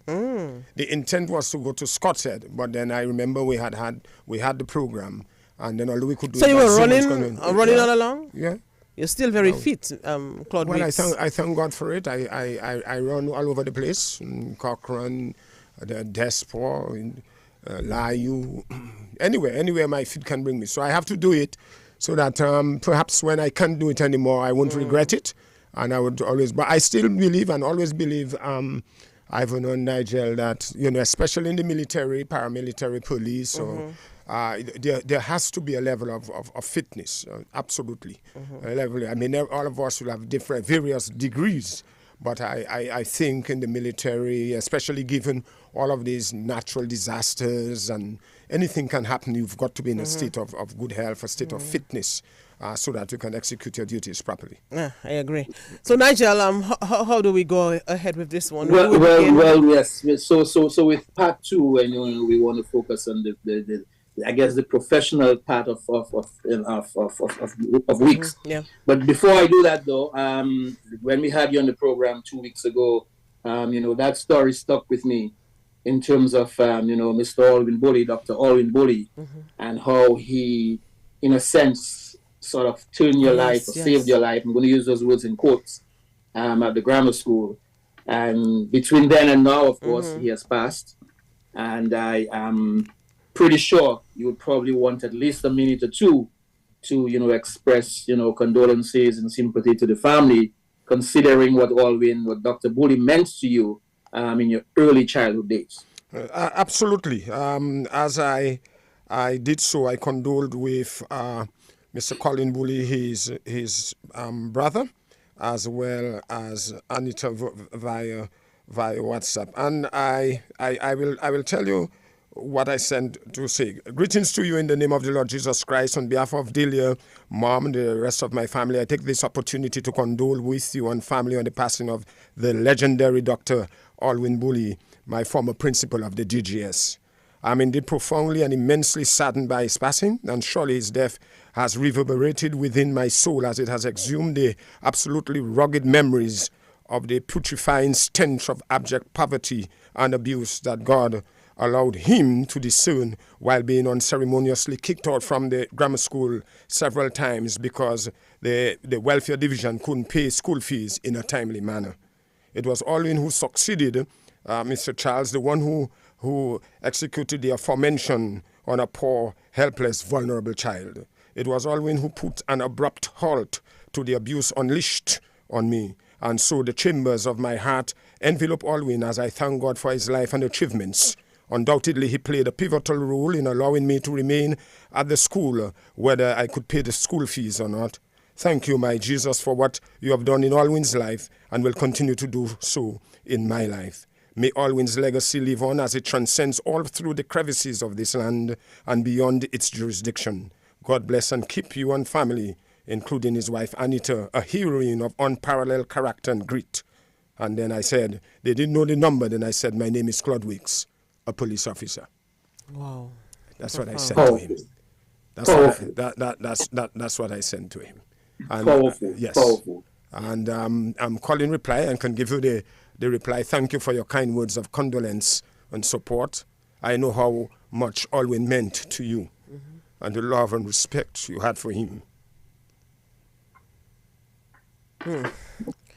F: The intent was to go to Scott's Head, but then I remember we had the program, and then all we could do.
A: So you were running all along?
F: Yeah.
A: You're still very fit, Claude Wicks.
F: Well, I thank God for it. I run all over the place, Cochrane, the Desport, Layu, anywhere my feet can bring me. So I have to do it so that perhaps when I can't do it anymore, I won't regret it. And I would always, but I still believe and always believe, Ivan and Nigel, that, especially in the military, paramilitary, police, or there has to be a level of fitness, absolutely. A level, I mean, all of us will have various degrees, But I think in the military, especially given all of these natural disasters and anything can happen, you've got to be in a state of good health, a state of fitness, so that you can execute your duties properly.
A: Yeah, I agree. So Nigel, how do we go ahead with this one?
B: Well, yes. So with part 2, and we want to focus on the I guess the professional part of Weeks.
A: Yeah.
B: But before I do that, though, when we had you on the program 2 weeks ago, that story stuck with me in terms of Mr. Alwyn Bully, Dr. Alwyn Bully, and how he, in a sense, sort of turned your life or saved your life. I'm going to use those words in quotes at the grammar school. And between then and now, of course, he has passed. And I am pretty sure you would probably want at least a minute or two to, express, condolences and sympathy to the family, considering what Dr. Bully meant to you in your early childhood days.
F: Absolutely. As I did so, I condoled with Mr. Colin Bully, his brother, as well as Anita via WhatsApp. And I will tell you what I sent to say. Greetings to you in the name of the Lord Jesus Christ. On behalf of Delia, Mom, and the rest of my family, I take this opportunity to condole with you and family on the passing of the legendary Dr. Alwyn Bully, my former principal of the DGS. I'm indeed profoundly and immensely saddened by his passing, and surely his death has reverberated within my soul as it has exhumed the absolutely rugged memories of the putrefying stench of abject poverty and abuse that God allowed him to discern while being unceremoniously kicked out from the grammar school several times because the welfare division couldn't pay school fees in a timely manner. It was Alwyn who succeeded, Mr. Charles, the one who executed the aforementioned on a poor, helpless, vulnerable child. It was Alwyn who put an abrupt halt to the abuse unleashed on me. And so the chambers of my heart envelop Alwyn as I thank God for his life and achievements. Undoubtedly, he played a pivotal role in allowing me to remain at the school, whether I could pay the school fees or not. Thank you, my Jesus, for what you have done in Alwyn's life and will continue to do so in my life. May Alwyn's legacy live on as it transcends all through the crevices of this land and beyond its jurisdiction. God bless and keep you and family, including his wife Anita, a heroine of unparalleled character and grit. And then I said, they didn't know the number, then I said, my name is Claude Weeks, a police officer.
A: Wow.
F: That's what I said to him. That's what I sent to him. And,
B: powerful.
F: Yes.
B: Powerful.
F: And I'm calling reply and can give you the reply. Thank you for your kind words of condolence and support. I know how much Alwyn meant to you and the love and respect you had for him.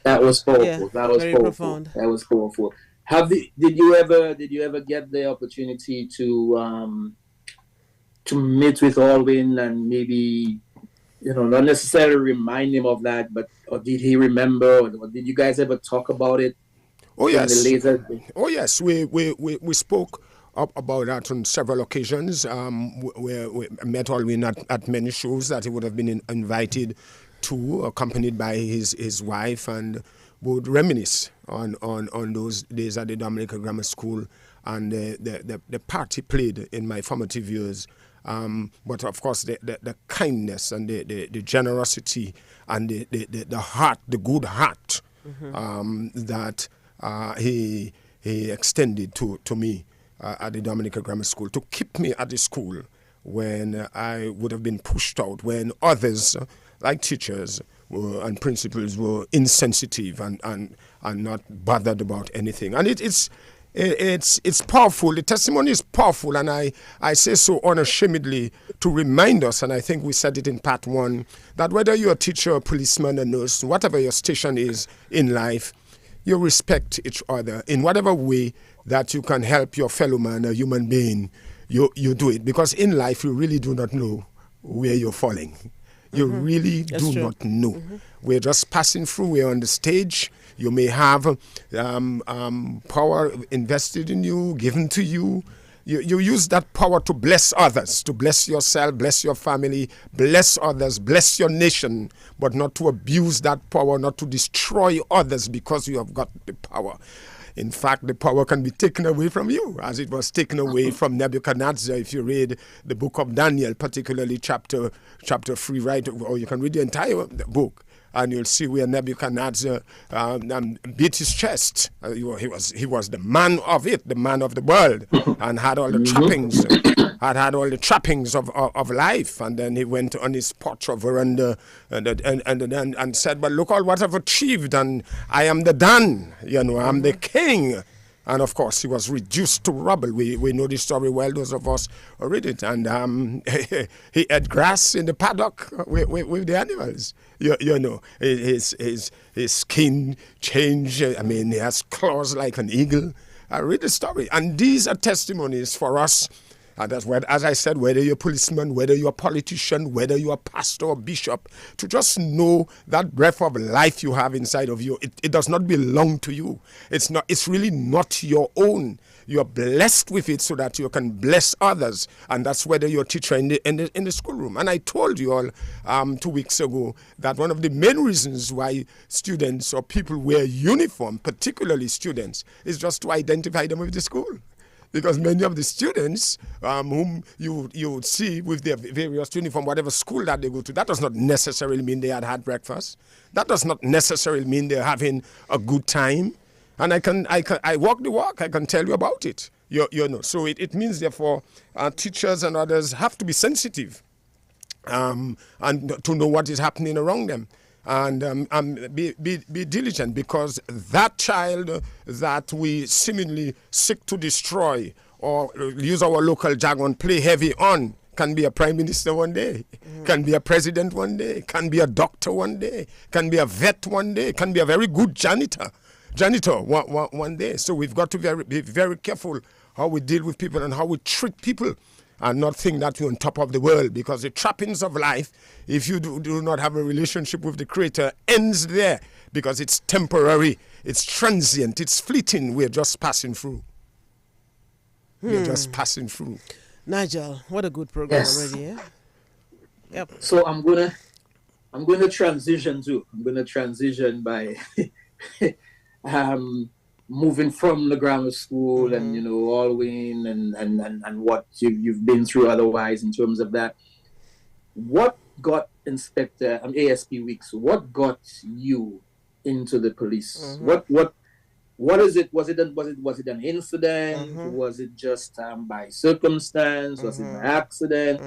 B: That was powerful.
A: Yeah,
B: that was
A: very
B: powerful.
A: profound.
B: That was powerful. Did you ever get the opportunity to meet with Alwyn and maybe, not necessarily remind him of that, or did he remember, or did you guys ever talk about it?
F: Oh yes. We spoke about that on several occasions. Where we met Alwyn at many shows that he would have been invited to, accompanied by his wife, and would reminisce on those days at the Dominica Grammar School and the part he played in my formative years. But of course, the kindness and the generosity and the heart, the good heart that he extended to me at the Dominica Grammar School, to keep me at the school when I would have been pushed out, when others, like teachers and principals, were insensitive and not bothered about anything. And it's powerful. The testimony is powerful, and I say so unashamedly to remind us, and I think we said it in part 1, that whether you're a teacher, a policeman, a nurse, whatever your station is in life, you respect each other in whatever way that you can help your fellow man, a human being. You do it, because in life you really do not know where you're falling. You really That's do true. Not know. We're just passing through. We're on the stage. You may have power invested in you, given to you, You use that power to bless others, to bless yourself, bless your family, bless others, bless your nation, but not to abuse that power, not to destroy others because you have got the power. In fact, the power can be taken away from you, as it was taken away from Nebuchadnezzar. If you read the book of Daniel, particularly chapter 3, right, or you can read the entire book, and you'll see where Nebuchadnezzar beat his chest. He was the man of it, the man of the world, and had all the trappings, had all the trappings of life. And then he went on his porch or veranda and said, "But look all what I've achieved, and I am the Don. I'm the king." And of course, he was reduced to rubble. We know the story well, those of us who read it. And he ate grass in the paddock with the animals. His skin changed. I mean, he has claws like an eagle. I read the story. And these are testimonies for us. And that's what, as I said, whether you're a policeman, whether you're a politician, whether you're a pastor or bishop, to just know that breath of life you have inside of you, it does not belong to you. It's really not your own. You're blessed with it so that you can bless others. And that's whether you're a teacher in the schoolroom. And I told you all 2 weeks ago that one of the main reasons why students or people wear uniform, particularly students, is just to identify them with the school. Because many of the students whom you would see with their various uniform, whatever school that they go to, that does not necessarily mean they had breakfast. That does not necessarily mean they're having a good time. And I walk the walk. I can tell you about it. So it means, therefore, teachers and others have to be sensitive and to know what is happening around them. And be diligent, because that child that we seemingly seek to destroy, or use our local jargon, play heavy on, can be a prime minister one day, can be a president one day, can be a doctor one day, can be a vet one day, can be a very good janitor one day. So we've got to be very careful how we deal with people and how we treat people, and not think that you're on top of the world, because the trappings of life, if you do not have a relationship with the Creator, ends there, because it's temporary, it's transient, it's fleeting. We're just passing through. We're just passing through.
A: Nigel, what a good program already, eh?
B: Yep. So I'm gonna transition by moving from the grammar school and Alwyn and what you've been through otherwise in terms of that. What got Inspector ASP Weeks? What got you into the police? What is it? Was it an incident? Was it just by circumstance? Was it an accident?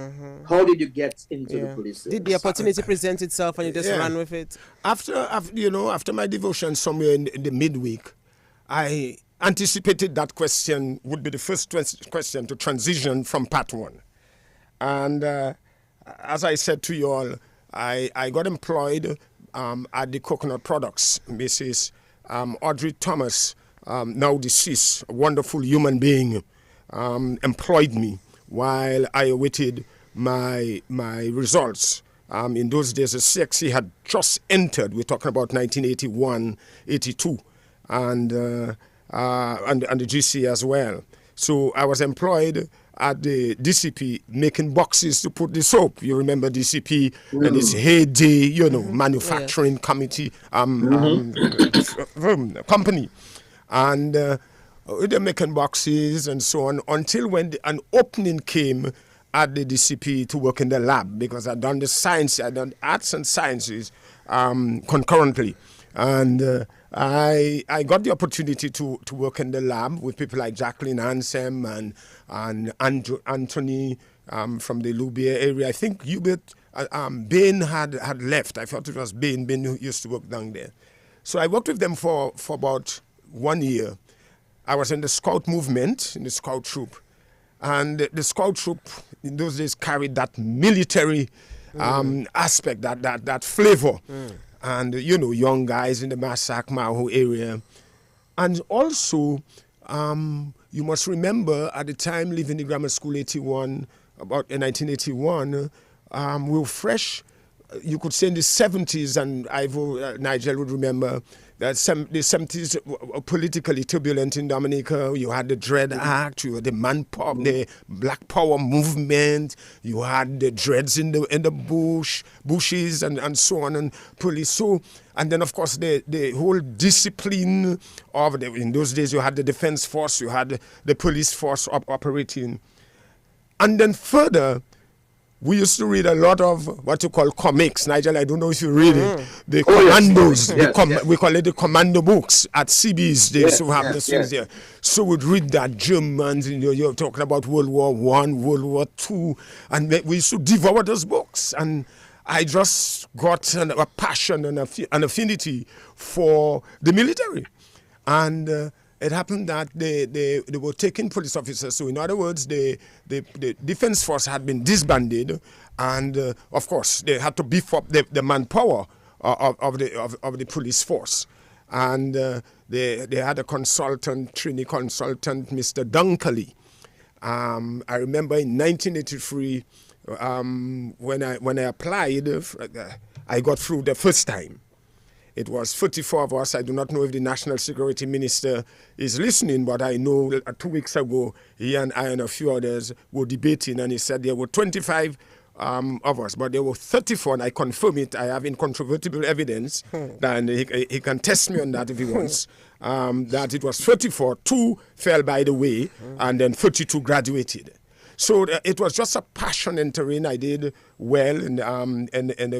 B: How did you get into the police service?
A: Did the opportunity present itself and you just ran with it?
F: After my devotion somewhere in the midweek, I anticipated that question would be the first question to transition from part one. And as I said to you all, I got employed at the Coconut Products. Mrs. Audrey Thomas, now deceased, a wonderful human being, employed me while I awaited my results. In those days, the CXC had just entered. We're talking about 1981, 82. And the GC as well. So I was employed at the DCP making boxes to put the soap. You remember DCP and its heyday, manufacturing committee company. And they're making boxes and so on, until when an opening came at the DCP to work in the lab, because I'd done I'd done arts and sciences concurrently. And I got the opportunity to work in the lab with people like Jacqueline Ansem and Andrew Anthony from the Loubier area. I think Hubert Bain had left. I thought it was Bain who used to work down there. So I worked with them for about 1 year. I was in the Scout movement, in the Scout troop. And the Scout troop in those days carried that military aspect, that flavor. And, young guys in the Massac, Maho area. And also, you must remember, at the time leaving the grammar school 81, about 1981, we were fresh you could say in the 70s, and Nigel would remember that the 70s were politically turbulent in Dominica. You had the Dread Act, you had the Black Power movement, you had the dreads in the bushes and so on, and police. So, and then of course the whole discipline of in those days you had the defense force, you had the police force operating, and then further. We used to read a lot of what you call comics. Nigel, I don't know if you read it. The commandos, we call it the commando books at CBs. They used to have the things there. So we'd read that Germans, you're talking about World War I, World War II, and we used to devour those books. And I just got a passion and an affinity for the military. And it happened that they were taking police officers. So in other words, the defense force had been disbanded, and of course they had to beef up the manpower of the police force. And they had a trainee consultant, Mr. Dunkley. I remember in 1983 when I applied, I got through the first time. It was 44 of us. I do not know if the National Security Minister is listening, but I know 2 weeks ago, he and I and a few others were debating, and he said there were 25 of us, but there were 34, and I confirm it. I have incontrovertible evidence, and he can test me on that if he wants, that it was 34, 2 fell by the way, and then 32 graduated. So it was just a passion entering. I did well in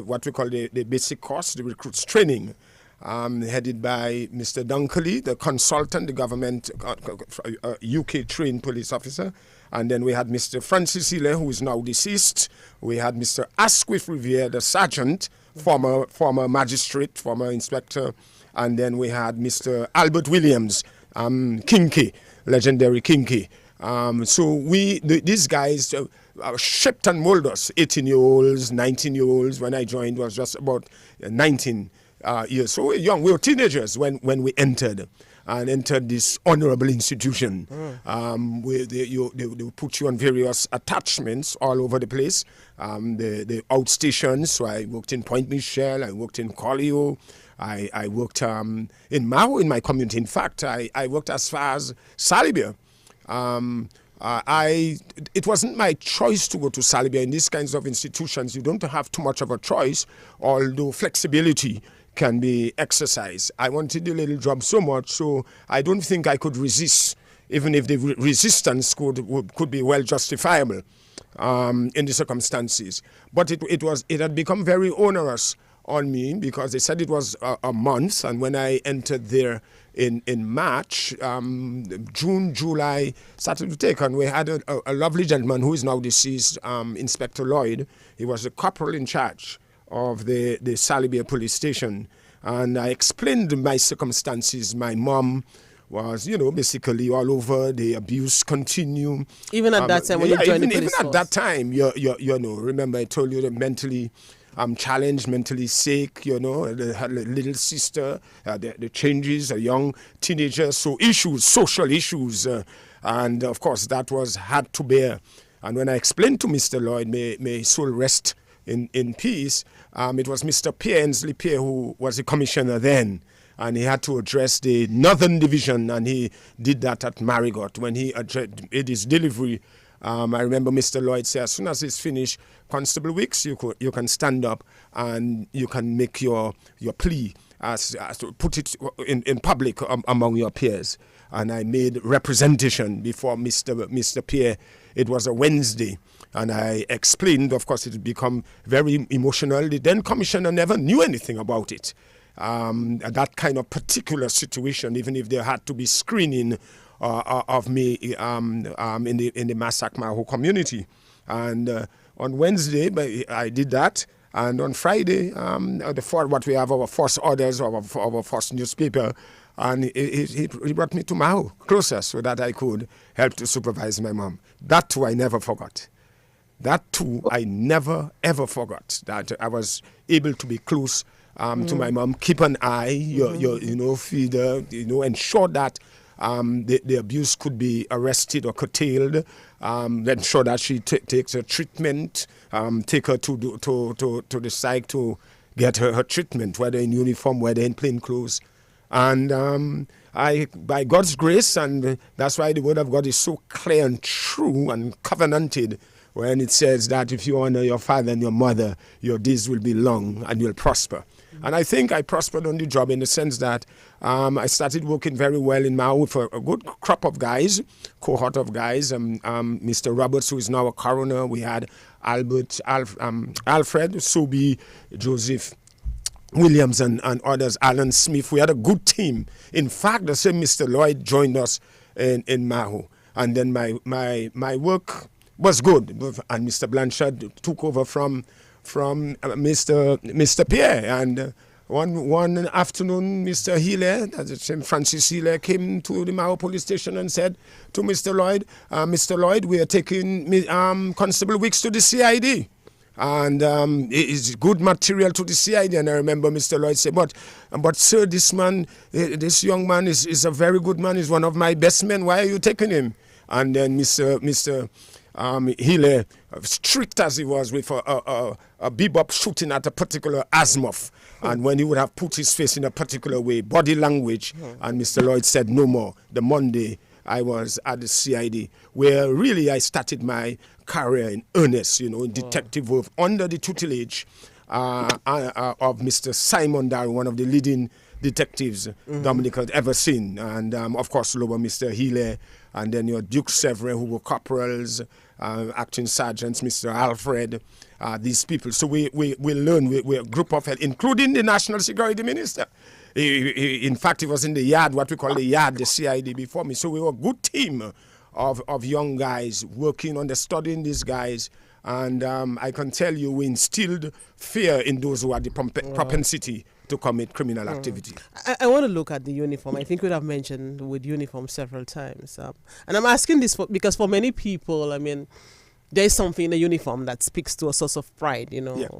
F: what we call the basic course, the recruits training, headed by Mr. Dunkley, the consultant, the government UK trained police officer. And then we had Mr. Francis Hiller, who is now deceased. We had Mr. Asquith Riviere, the sergeant, former magistrate, former inspector. And then we had Mr. Albert Williams, Kinky, legendary Kinky. So these guys shaped and molded us. 18-year-olds, 19-year-olds. When I joined, was just about 19 years. So we were young. We were teenagers when we entered this honorable institution. They put you on various attachments all over the place. The outstations. So I worked in Point Michel. I worked in Collio. I worked in Mao in my community. In fact, I worked as far as Salibia. It wasn't my choice to go to Salibia. In these kinds of institutions, you don't have too much of a choice, although flexibility can be exercised. I wanted the little job so much, so I don't think I could resist, even if the resistance could be well justifiable in the circumstances. But it had become very onerous on me because they said it was a month, and when I entered there in March, June, July started to take, and we had a lovely gentleman who is now deceased, Inspector Lloyd. He was the corporal in charge of the Salibia police station, and I explained my circumstances. My mom was, basically all over. The abuse continued.
A: Even at that time when you joined the police
F: force? Even at that time, remember I told you that mentally challenged, mentally sick, the little sister, the changes, a young teenager, so social issues, and of course that was hard to bear. And when I explained to Mr. Lloyd, may his soul rest in peace, it was Mr. Pierre Ensley Pierre who was the commissioner then, and he had to address the Northern Division, and he did that at Marigot. When he did his delivery, I remember Mr. Lloyd said, as soon as it's finished, Constable Wicks, you can stand up and you can make your plea as to put it in public among your peers. And I made representation before Mr. Pierre. It was a Wednesday, and I explained. Of course, it had become very emotional. The then commissioner never knew anything about it. That kind of particular situation, even if there had to be screening of me in the Massac-Maho community. And on Wednesday, I did that. And on Friday, what we have our first orders of our first newspaper, and he brought me to Maho, closer, so that I could help to supervise my mom. That too, I never forgot. That too, I never, ever forgot, that I was able to be close to my mom, keep an eye, feed her, ensure that the abuse could be arrested or curtailed. Ensure that she takes her treatment. Take her to the psych to get her treatment, whether in uniform, whether in plain clothes. And by God's grace, and that's why the word of God is so clear and true and covenanted, when it says that if you honor your father and your mother, your days will be long and you'll prosper. And I think I prospered on the job in the sense that I started working very well in Maui for a good crop of guys, cohort of guys. Mr. Roberts, who is now a coroner. We had Alfred, Subi, Joseph Williams, and others, Alan Smith. We had a good team. In fact, the same Mr. Lloyd joined us in Maui. And then my work was good. And Mr. Blanchard took over from Mr. Pierre, and one afternoon, Mr. Healy, that's the same Francis Healy, came to the Maui police station and said to Mr. Lloyd, we are taking Constable Wicks to the CID, and it's good material to the CID. And I remember Mr. Lloyd said, but sir, this young man is a very good man. He's one of my best men. Why are you taking him? And then Mr. Healy, strict as he was with a bebop shooting at a particular azimuth, and when he would have put his face in a particular way, body language, and Mr. Lloyd said no more. The Monday I was at the CID, where really I started my career in earnest, in detective work, under the tutelage of Mr. Simon Darwin, one of the leading detectives Dominic had ever seen, and of course lower Mr. Healy, and then your Duke Severin, who were corporals, acting sergeants, Mr. Alfred, these people. So we learn, we're a group of help, including the National Security Minister. In fact, he was in the yard, what we call the yard, the CID before me. So we were a good team of young guys working on studying these guys. And I can tell you, we instilled fear in those who had the propensity to commit criminal activity.
A: I want to look at the uniform. I think we have mentioned with uniform several times. And I'm asking this because for many people, I mean, there's something in the uniform that speaks to a source of pride,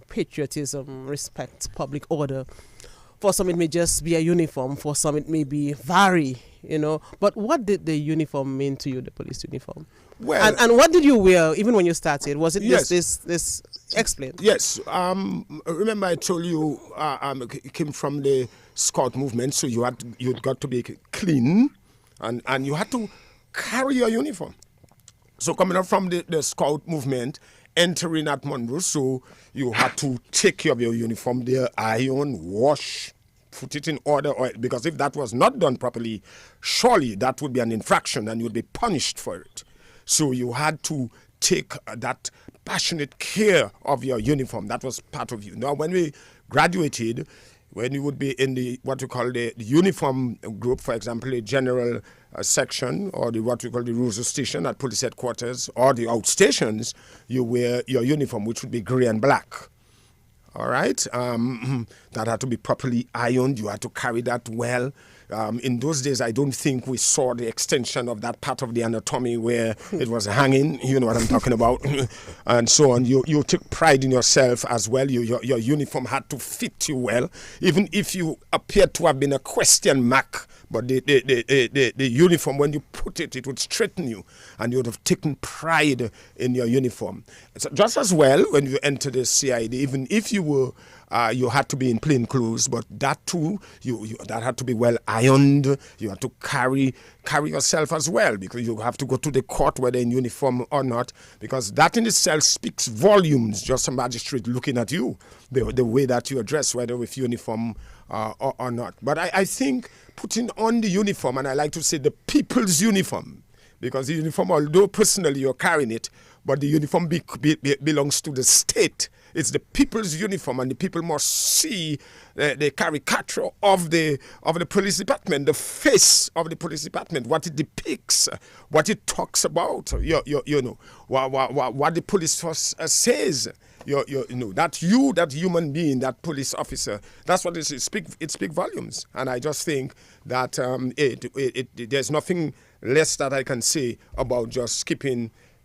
A: patriotism, respect, public order. For some, it may just be a uniform. For some, it may be vary, But what did the uniform mean to you, the police uniform? Well, and what did you wear even when you started? Was it this explain?
F: Yes. Remember I told you it came from the Scout movement, so you'd got to be clean, and you had to carry your uniform. So coming up from the Scout movement, entering at Monroe, so you had to take care of your uniform there, iron, wash, put it in order, because if that was not done properly, surely that would be an infraction and you'd be punished for it. So you had to take that passionate care of your uniform. That was part of you. Now, when we graduated, when you would be in what we call the uniform group, for example, a general section, or what we call the Rosa Station at police headquarters, or the outstations, you wear your uniform, which would be gray and black. All right? That had to be properly ironed. You had to carry that well. In those days, I don't think we saw the extension of that part of the anatomy where it was hanging. You know what I'm talking about. And so on. You took pride in yourself as well. Your uniform had to fit you well. Even if you appeared to have been a question mark, but the uniform, when you put it, it would straighten you. And you would have taken pride in your uniform. So just as well, when you enter the CID, even if you were you had to be in plain clothes, but that too, that had to be well ironed. You had to carry yourself as well, because you have to go to the court whether in uniform or not, because that in itself speaks volumes. Just a magistrate looking at you, the way that you dress, whether with uniform or not. But I think putting on the uniform, and I like to say the people's uniform, because the uniform, although personally you're carrying it, but the uniform belongs to the state. It's the people's uniform, and the people must see the caricature of the police department, the face of the police department, what it depicts, what it talks about. What the police force says. That human being, that police officer, that's what it speaks volumes. And I just think that there's nothing less that I can say about just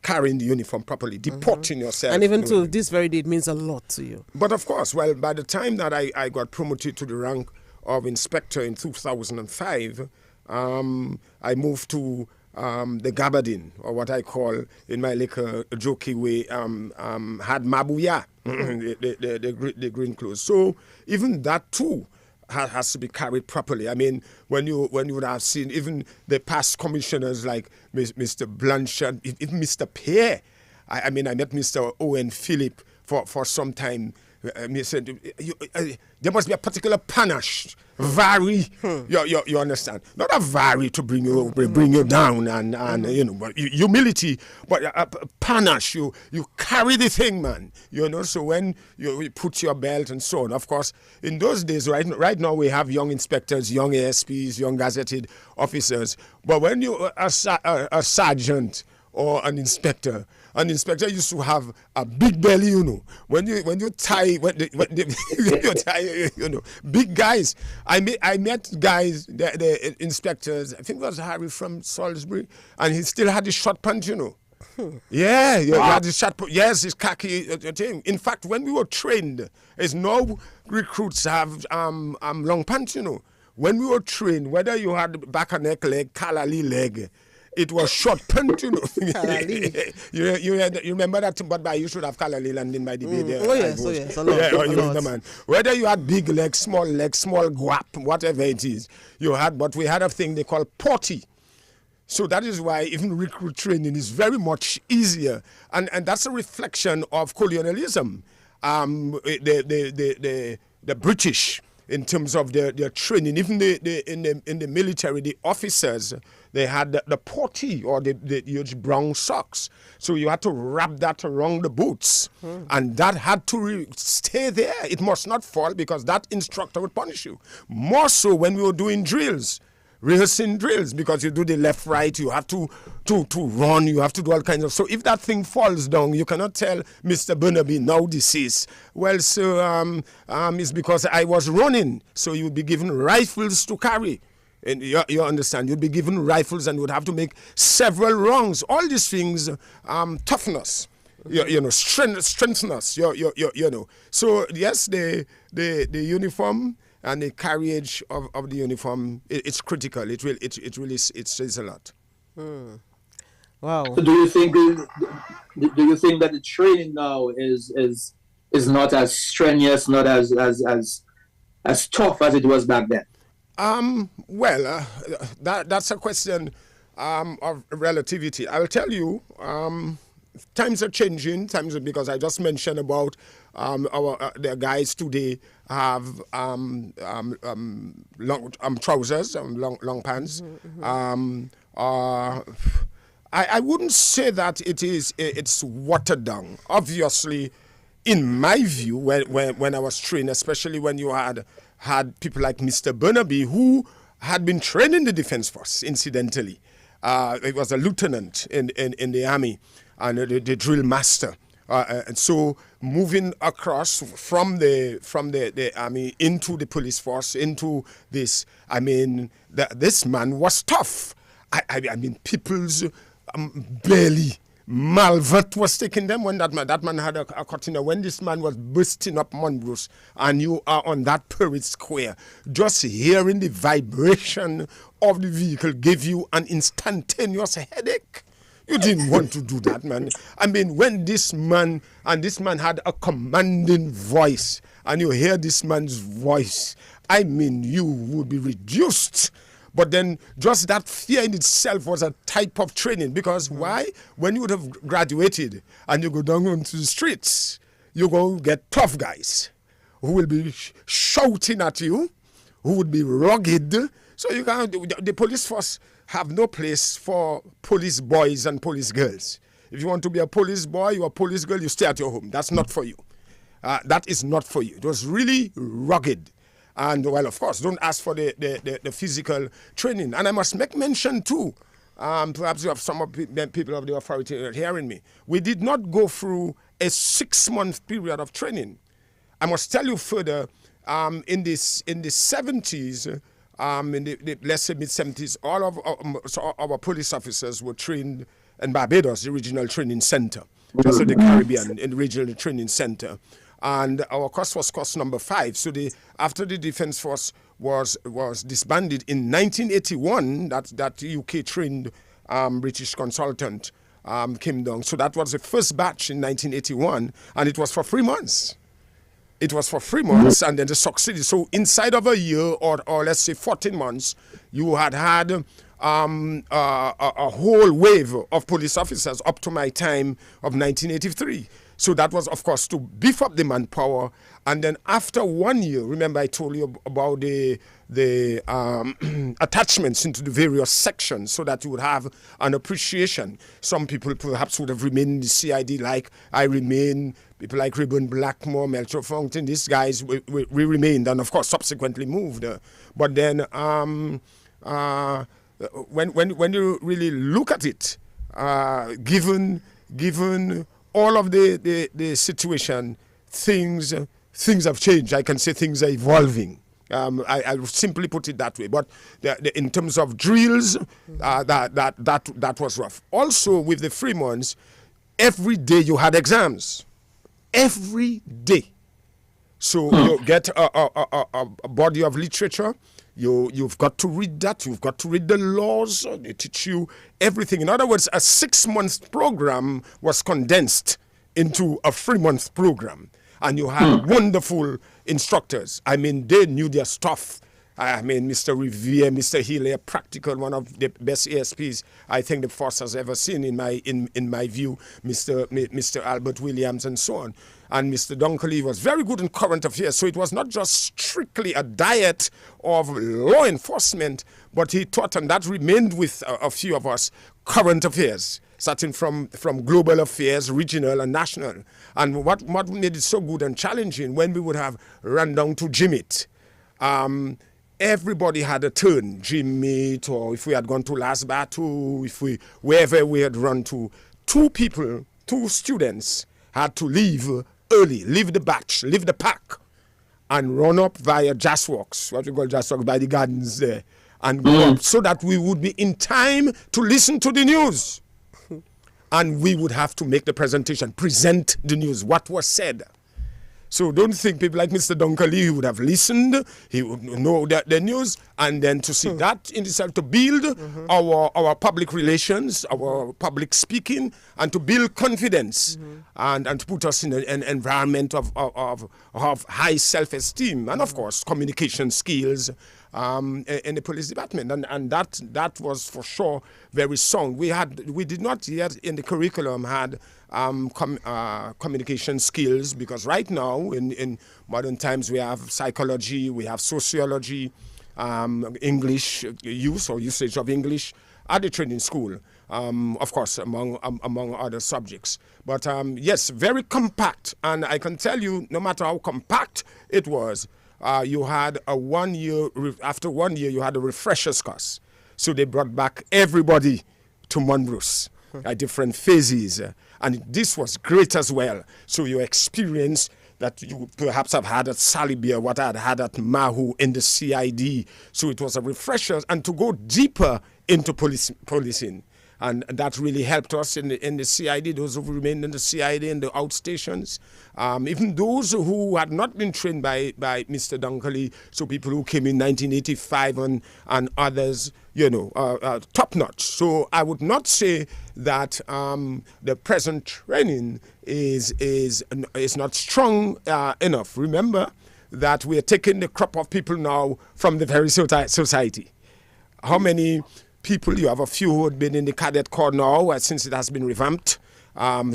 F: carrying the uniform properly, deporting yourself.
A: And even to this very day, it means a lot to you.
F: But of course, well, by the time that I got promoted to the rank of inspector in 2005, I moved to the Gabardine, or what I call in my little jokey way, had Mabuya, the green clothes. So even that too has to be carried properly. I mean, when you would have seen even the past commissioners like Mr. Blanchard, even Mr. Pierre. I mean, I met Mr. Owen Philip for some time. He said, there must be a particular panache, vary. You understand? Not a vary to bring you down and you know, but humility, but a panache. You carry the thing, man. You know. So when you put your belt and so on. Of course, in those days, right now we have young inspectors, young ASPs, young gazetted officers. But when you a sergeant or an inspector used to have a big belly, you know. When you tie, you tie, you know, big guys. I met guys, the inspectors. I think it was Harry from Salisbury, and he still had his short pants, you know. Yeah, he had his short pants. Yes, his khaki thing. In fact, when we were trained, as no recruits have long pants, you know. When we were trained, whether you had back and neck leg, Kalali leg, it was short pant, you know. you remember that, but you should have Kalali landing by the bay there.
A: Oh yes, a lot.
F: Yeah, you know, man. Whether you had big legs, small guap, whatever it is, you had. But we had a thing they call potty. So that is why even recruit training is very much easier, and that's a reflection of colonialism. The British, in terms of their training, even in the military, the officers, they had the potty or the huge brown socks. So you had to wrap that around the boots. And that had to stay there. It must not fall because that instructor would punish you. More so when we were doing drills, rehearsing drills, because you do the left, right, you have to run, you have to do all kinds of. So if that thing falls down, you cannot tell Mr. Burnaby, now deceased, well, sir, it's because I was running. So you would be given rifles to carry. And you understand, you'd be given rifles and you would have to make several rounds. All these things toughen us, you know, strengthen us, you know. So yes, the uniform and the carriage of the uniform, it's critical. It really says a lot.
A: Wow.
B: So do you think that the training now is not as strenuous, not as tough as it was back then?
F: Well, that's a question of relativity. I'll tell you, times are changing. Because I just mentioned about the guys today have long trousers, long pants. I wouldn't say that it's watered down. Obviously, in my view, when I was trained, especially when you had people like Mr. Burnaby, who had been trained in the Defense Force, incidentally. He was a lieutenant in the army and the drill master. And so moving across from the army into the police force, into this, I mean, this man was tough. I mean, people's belly, malvert was taking them when that man had a cutting. When this man was bursting up Monbrose and you are on that parade square, just hearing the vibration of the vehicle gave you an instantaneous headache. You didn't want to do that, man. I mean, when this man had a commanding voice, and you hear this man's voice, I mean, you would be reduced. But then just that fear in itself was a type of training. Because why? When you would have graduated and you go down onto the streets, you're going to get tough guys who will be shouting at you, who would be rugged. So you can't, the police force have no place for police boys and police girls. If you want to be a police boy or a police girl, you stay at your home. That's not for you. That is not for you. It was really rugged. And, well, of course, don't ask for the physical training. And I must make mention, too, perhaps you have some people of the authority hearing me. We did not go through a 6-month period of training. I must tell you further, in the 70s, in the let's say mid-70s, all of our police officers were trained in Barbados, the regional training center, just in the Caribbean, in the regional training center. And our course was course number 5. So after the Defense Force was disbanded in 1981. That UK trained British consultant came down. So that was the first batch in 1981, and it was for 3 months. It was for 3 months, and then they succeeded. So inside of a year, or let's say 14 months, you had a whole wave of police officers up to my time of 1983. So that was, of course, to beef up the manpower. And then after 1 year, remember I told you about the attachments into the various sections, so that you would have an appreciation. Some people perhaps would have remained in the CID, like I remain. People like Rayburn Blackmore, Melchior Fountain, these guys, we remained, and of course subsequently moved. But then when you really look at it, given all of the situation, things have changed. I can say things are evolving. I simply put it that way. But in terms of drills, that was rough. Also, with the Fremons, every day you had exams. Every day. So you get a body of literature. You've got to read that. You've got to read the laws. They teach you everything. In other words, a 6-month program was condensed into a 3-month program. And you had wonderful instructors. I mean, they knew their stuff. I mean, Mr. Revere, Mr. Healy, practical, one of the best ASPs I think the force has ever seen in my view, Mr. Albert Williams and so on. And Mr. Dunkley was very good in current affairs. So it was not just strictly a diet of law enforcement, but he taught, and that remained with a few of us, current affairs, starting from global affairs, regional and national. And what made it so good and challenging, when we would have run down to Jimit, everybody had a turn, Jimit, or if we had gone to Las Batu, wherever we had run to, two students had to leave early, leave the batch, leave the pack, and run up via Jasworks, what we call Jasworks, by the gardens there, and go up, so that we would be in time to listen to the news. And we would have to make the presentation, present the news, what was said. So don't think people like Mr. Dunkley, he would have listened, he would know the news, and then to see that in itself, to build our public relations, our public speaking, and to build confidence, and to put us in an environment of high self-esteem, and of course, communication skills in the police department. And that was for sure very sound. We did not yet in the curriculum had communication skills, because right now in modern times we have psychology, we have sociology, English use or usage of English at the training school, of course, among other subjects. But yes, very compact, and I can tell you, no matter how compact it was, you had a 1 year, after 1 year you had a refresher's course. So they brought back everybody to Monbrose at different phases. And this was great as well. So your experience that you perhaps have had at Salibia, what I had at Mahu in the CID. So it was a refresher, and to go deeper into policing. And that really helped us in the CID, those who remained in the CID and the outstations. Even those who had not been trained by Mr. Dunkley, so people who came in 1985 and others, top notch. So I would not say that the present training is not strong enough. Remember that we are taking the crop of people now from the very society. How many people? You have a few who had been in the cadet corps now since it has been revamped,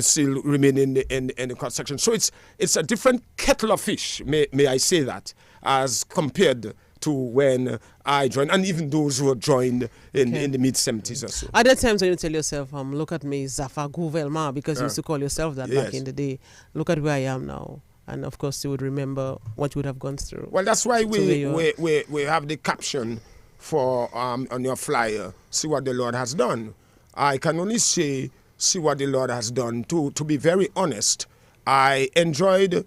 F: still remain in the cross section. So it's a different kettle of fish, may I say that, as compared to when I joined, and even those who had joined in the mid-70s or so.
A: At that times when you tell yourself, look at me, Zafar Gouvelma, because you used to call yourself that back in the day, look at where I am now. And of course you would remember what you would have gone through.
F: Well, that's why we have the caption for on your flyer, see what the Lord has done. I can only say, see what the Lord has done. To be very honest, I enjoyed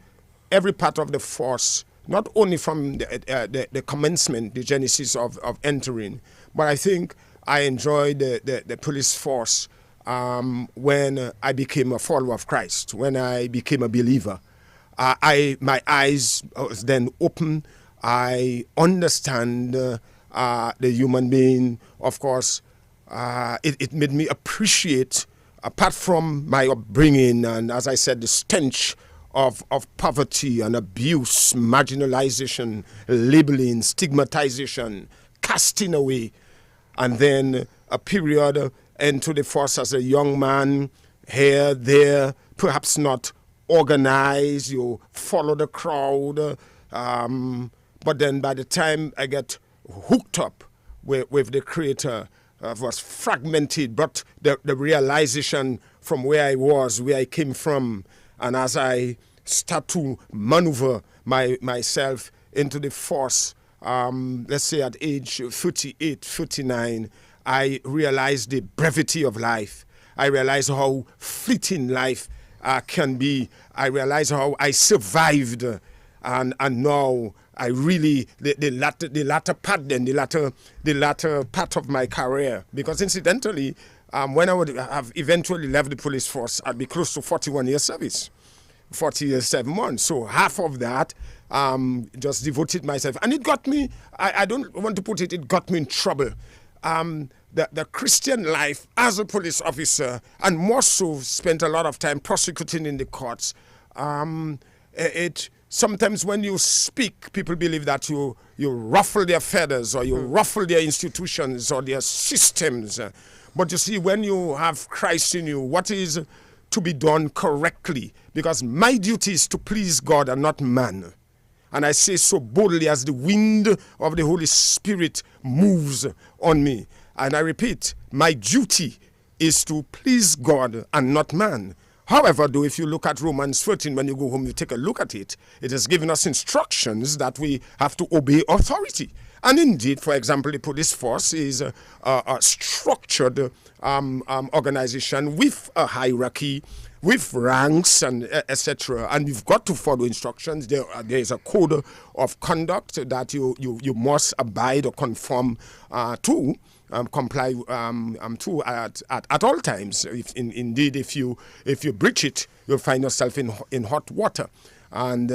F: every part of the force, not only from the commencement, the genesis of entering, but I think I enjoyed the police force when I became a follower of Christ, when I became a believer. My eyes was then open. I understand the human being. Of course, it made me appreciate, apart from my upbringing and, as I said, the stench of poverty and abuse, marginalization, labeling, stigmatization, casting away, and then a period into the force as a young man, here, there, perhaps not organized, you follow the crowd, but then by the time I get hooked up with the Creator, was fragmented, but the realization from where I was, where I came from, and as I start to maneuver myself into the force, let's say at age 38, 39, I realized the brevity of life. I realized how fleeting life can be. I realized how I survived, and now I really the latter part part of my career, because incidentally, when I would have eventually left the police force, I'd be close to 41 years service, 40 years 7 months. So half of that just devoted myself, and it got me. I don't want to put it. It got me in trouble. The Christian life as a police officer, and more so spent a lot of time prosecuting in the courts. Sometimes when you speak, people believe that you ruffle their feathers, or you ruffle their institutions or their systems. But you see, when you have Christ in you, what is to be done correctly? Because my duty is to please God and not man. And I say so boldly as the wind of the Holy Spirit moves on me. And I repeat, my duty is to please God and not man. However, though, if you look at Romans 13, when you go home, you take a look at it, it has given us instructions that we have to obey authority. And indeed, for example, the police force is a structured organization with a hierarchy, with ranks and etc. And you've got to follow instructions. There is a code of conduct that you must abide or conform to. Comply to at all times. Indeed, if you breach it, you'll find yourself in hot water. And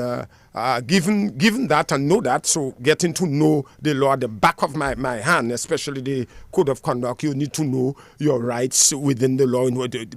F: given that and know that, so getting to know the law at the back of my hand, especially the code of conduct, you need to know your rights within the law,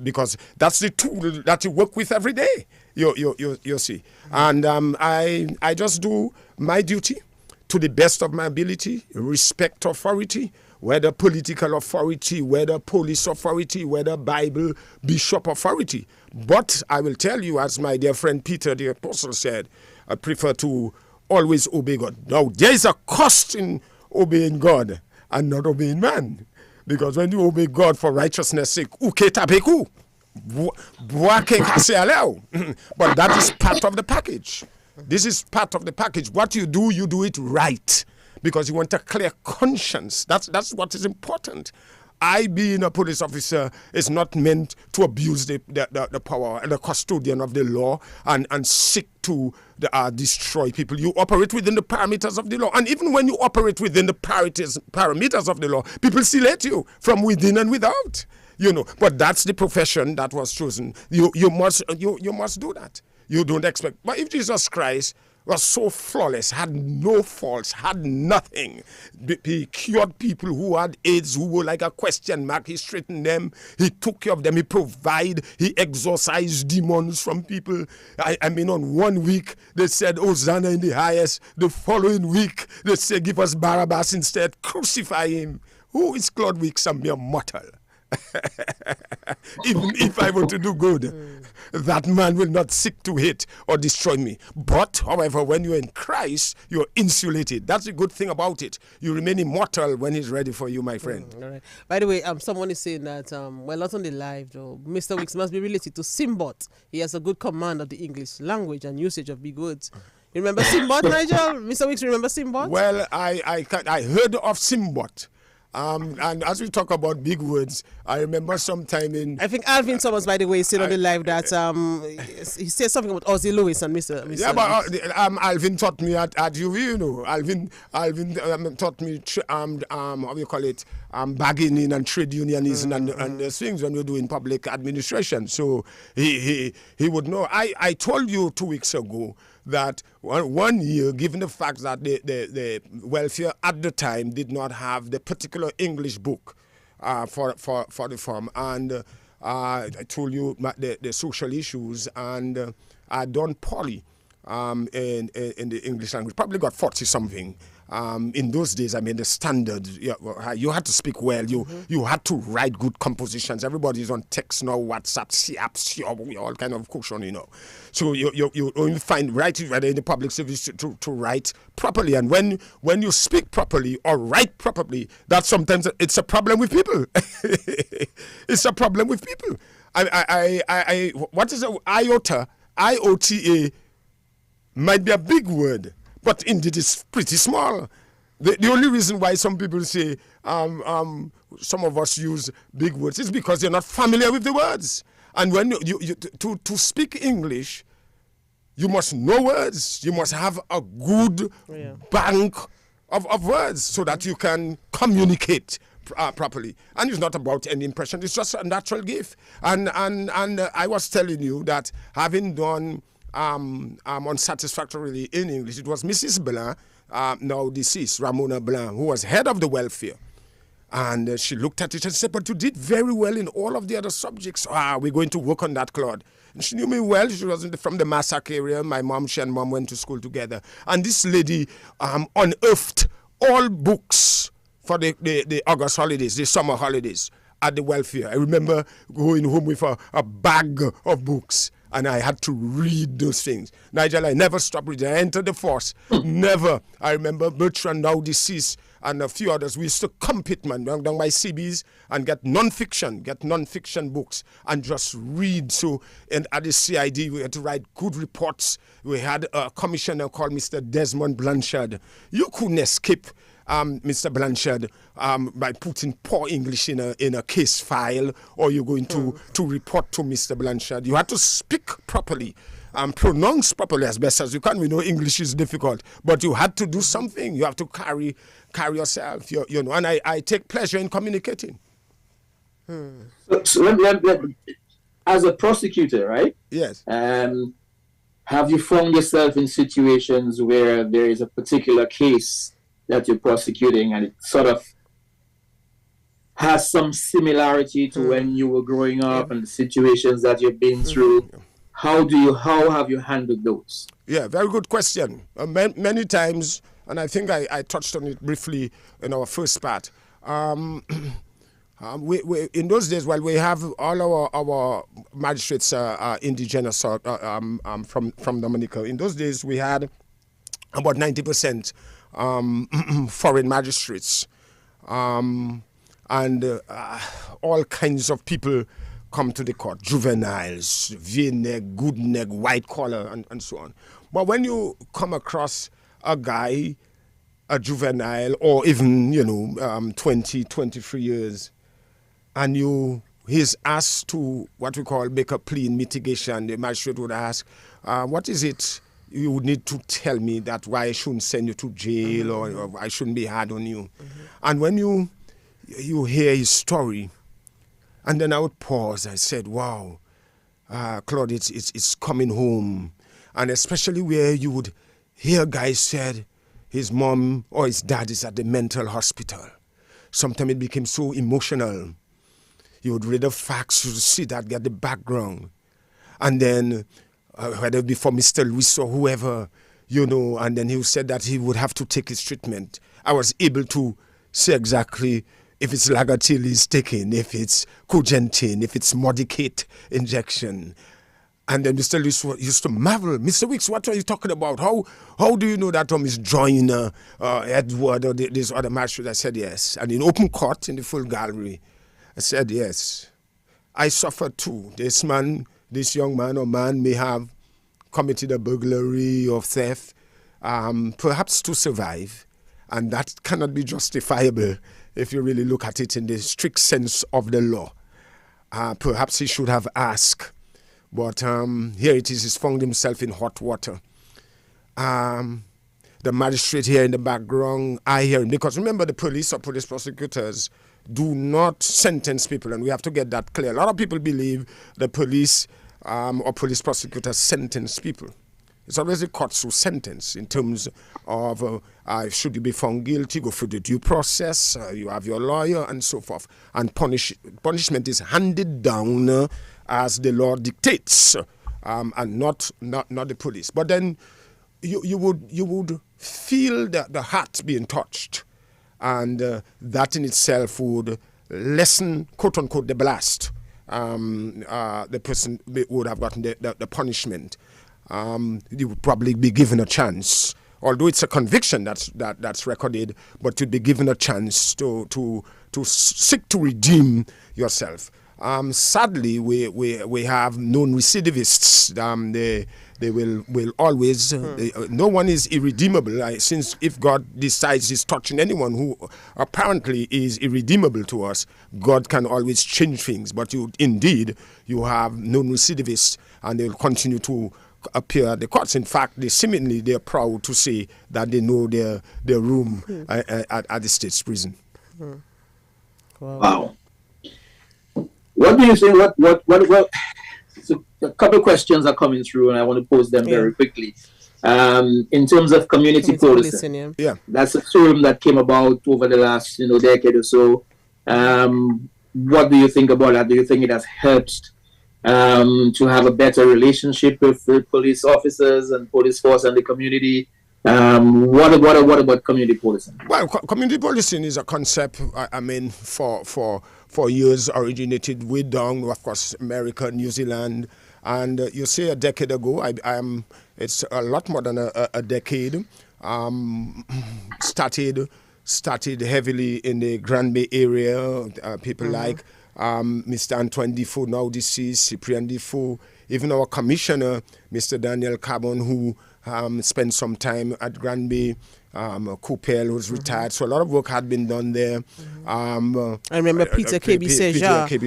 F: because that's the tool that you work with every day. You see, and I just do my duty to the best of my ability, respect authority, whether political authority, whether police authority, whether Bible, bishop authority. But I will tell you, as my dear friend Peter the Apostle said, I prefer to always obey God. Now, there is a cost in obeying God and not obeying man. Because when you obey God for righteousness' sake, but that is part of the package. This is part of the package. What you do it right. Because you want a clear conscience. That's what is important. I, being a police officer, is not meant to abuse the power and the custodian of the law and seek to destroy people. You operate within the parameters of the law. And even when you operate within the parameters of the law, people still hate you from within and without. But that's the profession that was chosen. You must do that. You don't expect. But if Jesus Christ was so flawless, had no faults, had nothing. He cured people who had AIDS, who were like a question mark. He straightened them. He took care of them. He provided. He exorcised demons from people. I mean, on one week, they said, Hosanna in the highest. The following week, they said, give us Barabbas instead. Crucify him. Who is Claude Weeks? A mere mortal. Even if I were to do good, that man will not seek to hate or destroy me. But, however, when you're in Christ, you're insulated. That's the good thing about it. You remain immortal when he's ready for you, my friend. All right.
A: By the way, someone is saying that, not on the live, though, Mr. Weeks must be related to Simbot. He has a good command of the English language and usage of big words. You remember Simbot, Nigel? Mr. Weeks, remember Simbot?
F: Well, I heard of Simbot. And as we talk about big words, I remember sometime in...
A: I think Alvin Thomas, by the way, said on the live that he said something about Ozzy Lewis and Mr.
F: Yeah, but Alvin taught me at UV, you know. Alvin taught me, how do you call it, bargaining and trade unionism and things when you're doing public administration. So he would know. I told you 2 weeks ago that 1 year, given the fact that the welfare at the time did not have the particular English book for the firm, and I told you the social issues, and I'd done poly in the English language, probably got 40 something. In those days, I mean, the standard, you had to speak well, you had to write good compositions. Everybody's on text now, WhatsApp, SIAP, all kind of cushion, you know. So you only find writing rather in the public service to write properly. And when you speak properly or write properly, that sometimes it's a problem with people. It's a problem with people. What is IOTA? IOTA might be a big word, but indeed it's pretty small. The only reason why some people say some of us use big words is because they're not familiar with the words. And when to speak English, you must know words. You must have a good bank of words so that you can communicate properly. And it's not about any impression. It's just a natural gift. And I was telling you that having done unsatisfactorily in English, it was Mrs. Blanc, now deceased, Ramona Blanc, who was head of the welfare. And she looked at it and said, but you did very well in all of the other subjects. We're going to work on that, Claude. And she knew me well. She was from the Massac area. She and mom went to school together. And this lady unearthed all books for the August holidays, the summer holidays at the welfare. I remember going home with a bag of books, and I had to read those things. Nigel, I never stopped reading. I entered the force. Never. I remember Bertrand, now deceased, and a few others. We used to compete, man, down by CBs and get non-fiction books and just read. So, and at the CID, we had to write good reports. We had a commissioner called Mr. Desmond Blanchard. You couldn't escape Mr. Blanchard by putting poor English in a case file, or you're going to report to Mr. Blanchard. You had to speak properly. Pronounce properly as best as you can. We know English is difficult, but you had to do something. You have to carry yourself, you know. And I take pleasure in communicating.
B: So as a prosecutor, right?
F: Yes.
B: Have you found yourself in situations where there is a particular case that you're prosecuting and it sort of has some similarity to when you were growing up and the situations that you've been through? How have you handled those?
F: Yeah, very good question. Many times, and I think I touched on it briefly in our first part. We in those days, while we have all our magistrates indigenous from Dominica, in those days we had about 90% foreign magistrates, and all kinds of people come to the court, juveniles, V-neck, good neck, white collar, and so on. But when you come across a guy, a juvenile, or even, 20, 23 years, and he's asked to, what we call, make a plea in mitigation, the magistrate would ask, what is it you would need to tell me that why I shouldn't send you to jail, or I shouldn't be hard on you? And when you hear his story, and then I would pause. I said, wow, Claude, it's coming home. And especially where you would hear guys said his mom or his dad is at the mental hospital. Sometimes it became so emotional. You would read the facts, you would see that, get the background. And then, whether it be for Mr. Lewis or whoever, and then he said that he would have to take his treatment. I was able to say exactly if it's Lagatil he's taking, if it's Cogentin, if it's Modicate injection. And then Mr. Lewis used to marvel, Mr. Wicks, what are you talking about? How do you know that Miss Joyner, Edward, or this other magistrate? I said yes. And in open court, in the full gallery, I said yes. I suffered too. This young man or man may have committed a burglary or theft, perhaps to survive. And that cannot be justifiable if you really look at it in the strict sense of the law. Perhaps he should have asked. But here it is, he's found himself in hot water. The magistrate here in the background, I hear him. Because remember, the police or police prosecutors do not sentence people, and we have to get that clear. A lot of people believe the police or police prosecutors sentence people. It's always the courts who sentence in terms of should you be found guilty, go through the due process, you have your lawyer, and so forth. And punishment is handed down as the law dictates, and not the police. But then you would feel the heart being touched, and that in itself would lessen, quote unquote, the blast. The person would have gotten the punishment. You would probably be given a chance, although it's a conviction that's recorded, but you'd be given a chance to seek to redeem yourself. Sadly, we have known recidivists. They will always. No one is irredeemable. Since if God decides He's touching anyone who apparently is irredeemable to us, God can always change things. But you have known recidivists, and they will continue to appear at the courts. In fact, they're proud to say that they know their room at the state's prison.
B: Wow. What do you think? What? So a couple of questions are coming through, and I want to pose them very quickly. In terms of community policing, that's a term that came about over the last decade or so. What do you think about that? Do you think it has helped to have a better relationship with the police officers and police force and the community? What about community policing?
F: Well, community policing is a concept, for years originated way down, of course, America, New Zealand. And you say a decade ago, it's a lot more than a decade, started heavily in the Grand Bay area. People like Mr. Antoine Defoe, now deceased, Cyprian Defoe, even our commissioner, Mr. Daniel Carbon, who spent some time at Grand Bay, Coupel, who's retired. So a lot of work had been done there. I
A: remember Peter KB Seja
F: came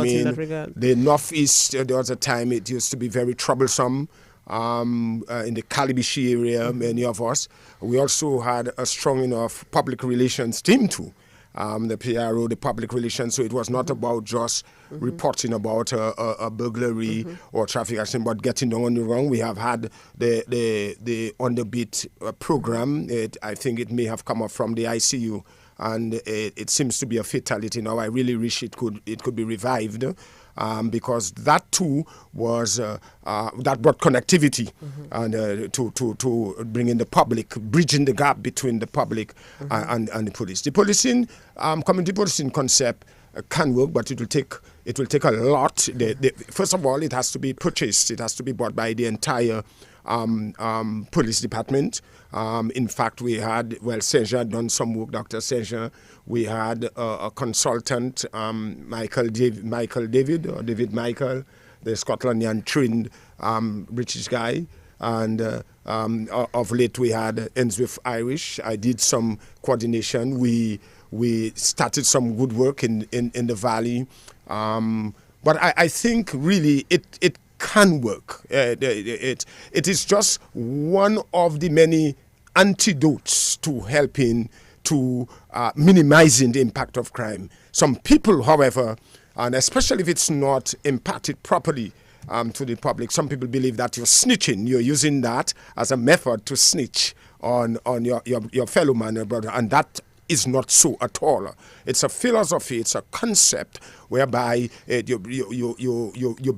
F: in. The Northeast, there was a time it used to be very troublesome. In the Calibishi area, many of us. We also had a strong enough public relations team too. The PRO, the public relations, so it was not about just reporting about a burglary or traffic accident, but getting on the wrong. We have had the On the Beat program. I think it may have come up from the ICU, and it seems to be a fatality now. I really wish it could be revived. Because that too was that brought connectivity and to bring in the public, bridging the gap between the public and the police. The policing, community policing concept can work, but it will take a lot. First of all, it has to be purchased. It has to be bought by the entire police department. In fact, we had, Seja had done some work, Dr. Seja. We had a consultant, David Michael, the Scotlandian trained British guy. And of late we had Ensworth Irish. I did some coordination. We started some good work in the valley. But I think really it can work. It is just one of the many antidotes to helping to minimizing the impact of crime. Some people, however, and especially if it's not imparted properly to the public, some people believe that you're snitching. You're using that as a method to snitch on your fellow man, your brother, and that is not so at all. It's a philosophy, it's a concept whereby you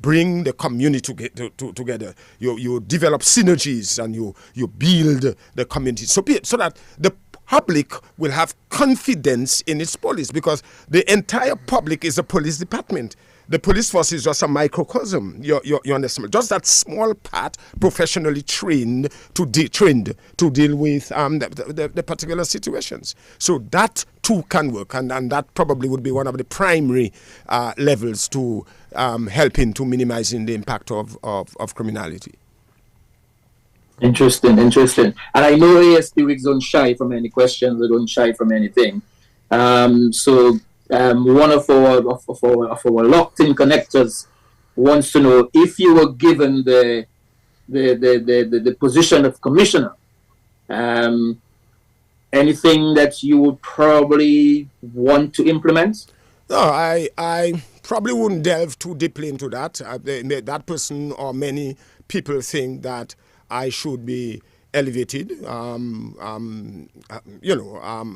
F: bring the community together. You develop synergies and you build the community so that the public will have confidence in its police, because the entire public is a police department. The police force is just a microcosm. You understand? Just that small part, professionally trained to deal with the particular situations. So that too can work, and that probably would be one of the primary levels to helping to minimizing the impact of criminality.
B: Interesting. And I know ASP Weeks don't shy from any questions, they don't shy from anything. So one of our locked-in connectors wants to know if you were given the position of commissioner, anything that you would probably want to implement?
F: No, I probably wouldn't delve too deeply into that. That person or many people think that I should be elevated,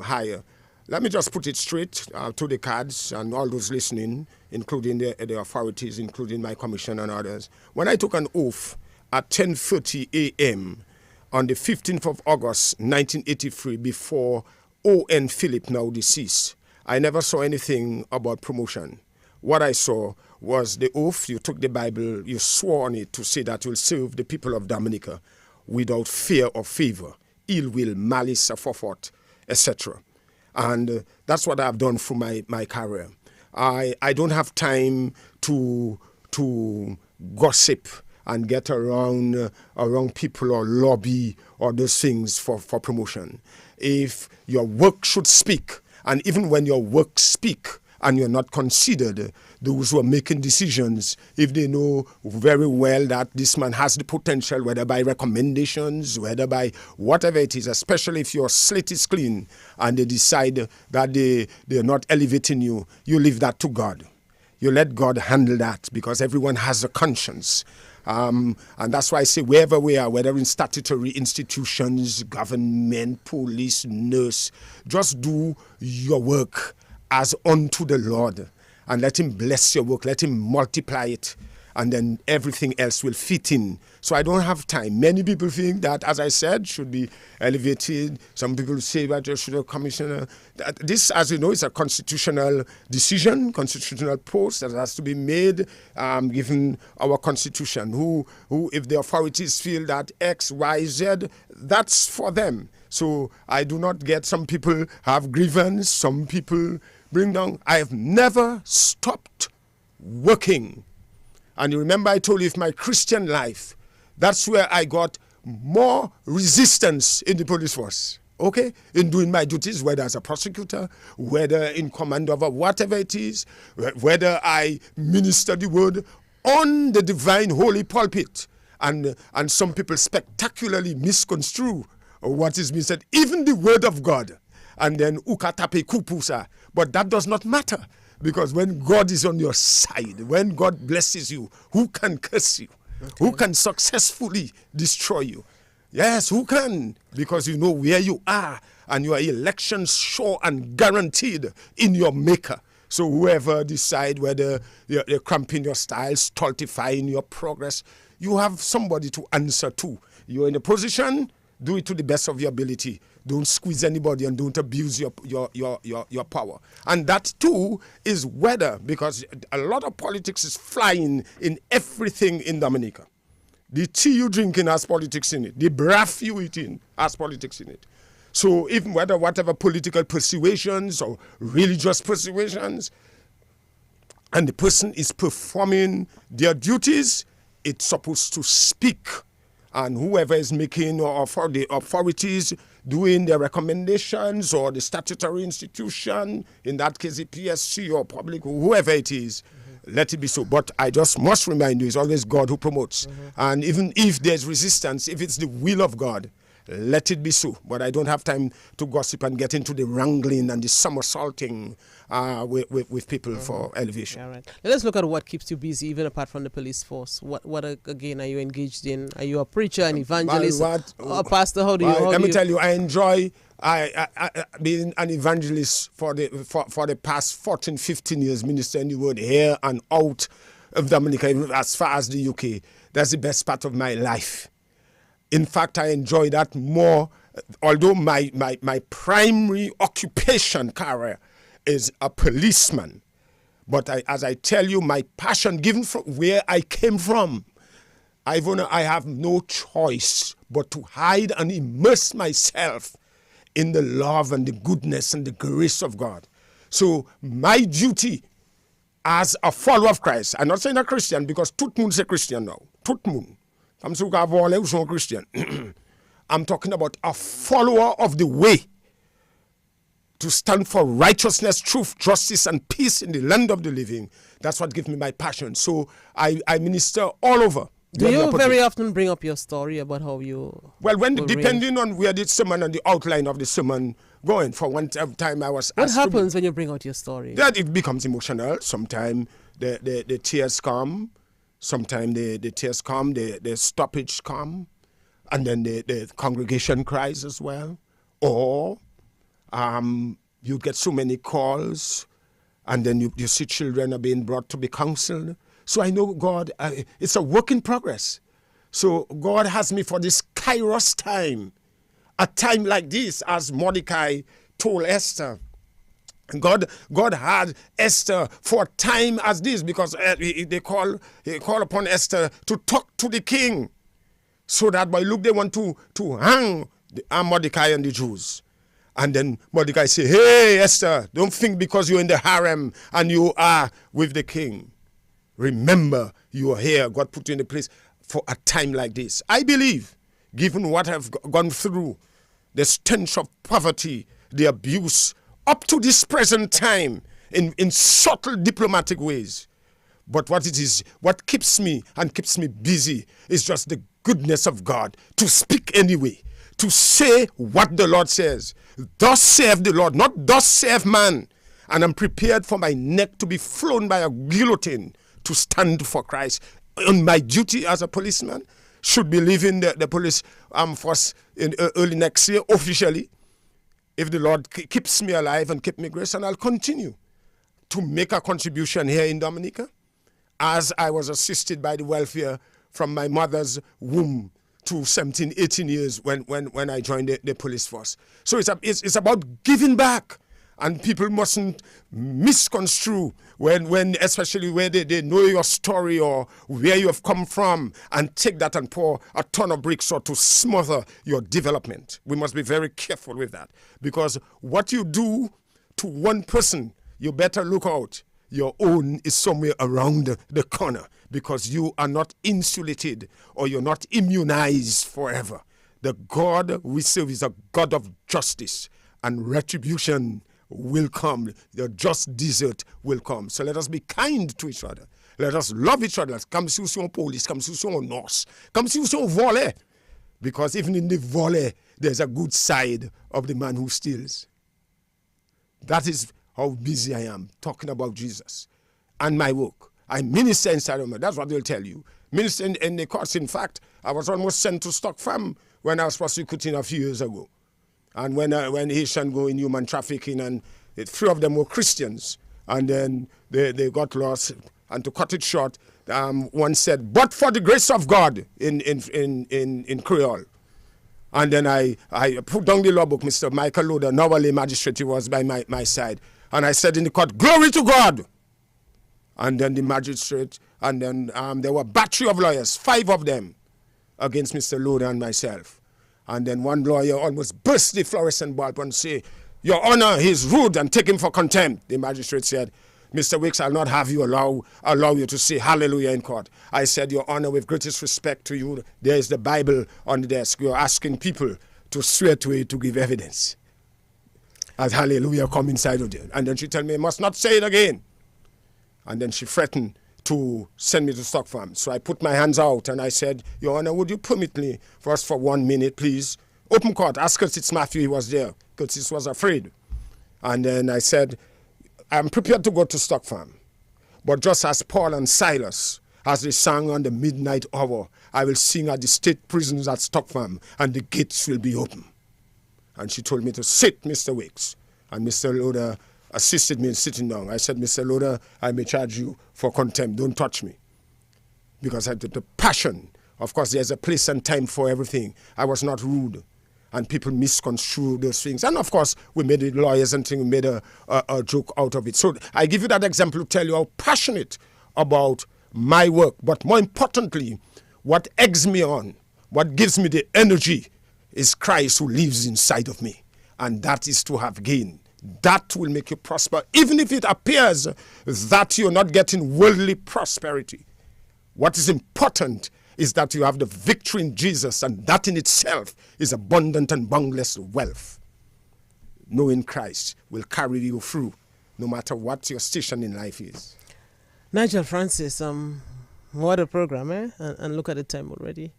F: higher. Let me just put it straight to the cards and all those listening, including the authorities, including my commission and others. When I took an oath at 10:30 a.m. on the 15th of August, 1983, before O.N. Philip, now deceased, I never saw anything about promotion. What I saw was the oath. You took the Bible, you swore on it to say that you'll serve the people of Dominica without fear or favor, ill will, malice, forethought, etc. And that's what I've done through my career. I don't have time to gossip and get around people or lobby or those things for promotion. If your work should speak, and even when your work speak and you're not considered, those who are making decisions, if they know very well that this man has the potential, whether by recommendations, whether by whatever it is, especially if your slate is clean and they decide that they're not elevating you, you leave that to God. You let God handle that, because everyone has a conscience. And that's why I say wherever we are, whether in statutory institutions, government, police, nurse, just do your work as unto the Lord and let him bless your work, let him multiply it, and then everything else will fit in. So I don't have time. Many people think that, as I said, should be elevated. Some people say that you should have commissioner. This, as you know, is a constitutional decision, constitutional post that has to be made, given our constitution. Who, if the authorities feel that X, Y, Z, that's for them. So I do not get, some people have grievance, some people bring down. I have never stopped working. And you remember I told you, if my Christian life, that's where I got more resistance in the police force, okay? In doing my duties, whether as a prosecutor, whether in command of whatever it is, whether I minister the word on the divine holy pulpit. And some people spectacularly misconstrue what is being said, even the word of God. And then ukatape kupusa. But that does not matter. Because when God is on your side, when God blesses you, who can curse you? Okay. Who can successfully destroy you? Yes, who can? Because you know where you are, and your election sure and guaranteed in your maker. So whoever decide whether you're cramping your style, stultifying your progress, you have somebody to answer to. You're in a position, do it to the best of your ability. Don't squeeze anybody and don't abuse your power. And that too is whether, because a lot of politics is flying in everything in Dominica. The tea you drinking has politics in it. The breath you eating has politics in it. So even whatever political persuasions or religious persuasions, and the person is performing their duties, it's supposed to speak. And whoever is making, or for the authorities doing their recommendations, or the statutory institution, in that case the PSC or public, whoever it is, let it be so. But I just must remind you, it's always God who promotes. And even if there's resistance, if it's the will of God, let it be so. But I don't have time to gossip and get into the wrangling and the somersaulting with people for elevation.
A: All right. Let's look at what keeps you busy, even apart from the police force. What again are you engaged in? Are you a preacher, an evangelist, or a pastor?
F: Let me tell you, I enjoy being an evangelist for the past 14, 15 years, ministering the word here and out of Dominica, as far as the UK. That's the best part of my life. In fact, I enjoy that more, although my primary occupation career is a policeman. But as I tell you, my passion, given from where I came from, I have no choice but to hide and immerse myself in the love and the goodness and the grace of God. So my duty as a follower of Christ, I'm not saying a Christian, because tout moun is a Christian now. Tout moun. I'm talking about a follower of the way, to stand for righteousness, truth, justice, and peace in the land of the living. That's what gives me my passion. So I minister all over.
A: Do you very often bring up your story about how you...
F: Well, depending on where the sermon and the outline of the sermon going. For one time I was
A: What happens when you bring out your story?
F: That it becomes emotional. Sometimes the tears come. Sometimes the tears come, the stoppage come. And then the congregation cries as well. Or you get so many calls, and then you see children are being brought to be counseled. So I know God, it's a work in progress. So God has me for this Kairos time, a time like this, as Mordecai told Esther. God had Esther for a time as this, because he call upon Esther to talk to the king, so that by look they want to hang Mordecai and the Jews. And then Mordecai say, hey Esther, don't think because you're in the harem and you are with the king. Remember, you are here. God put you in the place for a time like this. I believe, given what I've gone through, the stench of poverty, the abuse, up to this present time, in subtle diplomatic ways. But what keeps me and keeps me busy is just the goodness of God, to speak anyway, to say what the Lord says. Thus saith the Lord, not thus saith man. And I'm prepared for my neck to be flown by a guillotine to stand for Christ. On my duty as a policeman, should be leaving the police force in early next year officially. If the Lord keeps me alive and keep me grace, and I'll continue to make a contribution here in Dominica, as I was assisted by the welfare from my mother's womb to 17, 18 years when I joined the police force. So it's about giving back. And people mustn't misconstrue when especially where they know your story or where you have come from, and take that and pour a ton of bricks or to smother your development. We must be very careful with that, because what you do to one person, you better look out. Your own is somewhere around the corner, because you are not insulated or you're not immunized forever. The God we serve is a God of justice, and retribution will come. The just desert will come. So let us be kind to each other. Let us love each other. Comme si nous police, comme si nous nurse, comme si nous volley. Because even in the volley, there's a good side of the man who steals. That is how busy I am talking about Jesus and my work. I minister in Saddleman. That's what they'll tell you. Minister in the courts. In fact, I was almost sent to Stock Farm when I was prosecuting a few years ago. And when Haitian go in human trafficking, and 3 of them were Christians, and then they got lost. And to cut it short, one said, "But for the grace of God," in Creole. And then I put down the law book. Mr. Michael Loder, Nawale magistrate, he was by my side, and I said in the court, "Glory to God." And then the magistrate, and then there were a battery of lawyers, 5 of them, against Mr. Loder and myself. And then one lawyer almost burst the fluorescent bulb and say, "Your Honor, he's rude, and take him for contempt." The magistrate said, "Mr. Wicks, I'll not have you allow you to say hallelujah in court." I said, "Your Honor, with greatest respect to you, there is the Bible on the desk. You're asking people to swear to it to give evidence as hallelujah come inside of them." And then she told me, "I must not say it again." And then she threatened to send me to Stock Farm. So I put my hands out and I said, "Your Honor, would you permit me for 1 minute, please? Open court, ask Curtis Matthew, he was there. Curtis was afraid." And then I said, "I'm prepared to go to Stock Farm. But just as Paul and Silas, as they sang on the midnight hour, I will sing at the state prisons at Stock Farm, and the gates will be open." And she told me to sit, Mr. Wicks. And Mr. Loder assisted me in sitting down. I said, "Mr. Loder, I may charge you for contempt. Don't touch me." Because I had the passion. Of course, there's a place and time for everything. I was not rude. And people misconstrue those things. And of course, we made it lawyers and things, we made a joke out of it. So I give you that example to tell you how passionate about my work. But more importantly, what eggs me on, what gives me the energy, is Christ who lives inside of me. And that is to have gain. That will make you prosper, even if it appears that you're not getting worldly prosperity. What is important is that you have the victory in Jesus, and that in itself is abundant and boundless wealth. knowing Christ will carry you through, no matter what your station in life is.
A: Nigel Francis, what a program, eh? And look at the time already.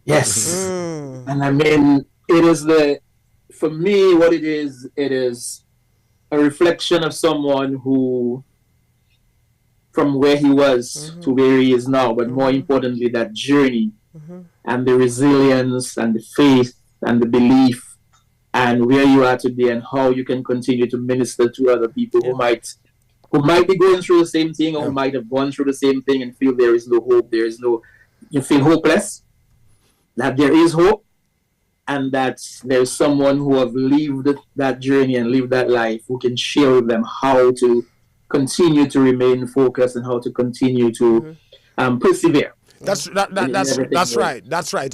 B: Yes. And I mean, for me, what it is a reflection of someone who, from where he was to where he is now, but more importantly, that journey and the resilience and the faith and the belief and where you are today and how you can continue to minister to other people who might be going through the same thing or who might have gone through the same thing and feel there is no hope, you feel hopeless, that there is hope, and that there's someone who have lived that journey and lived that life who can share with them how to continue to remain focused and how to continue to persevere.
F: That's right. That's right.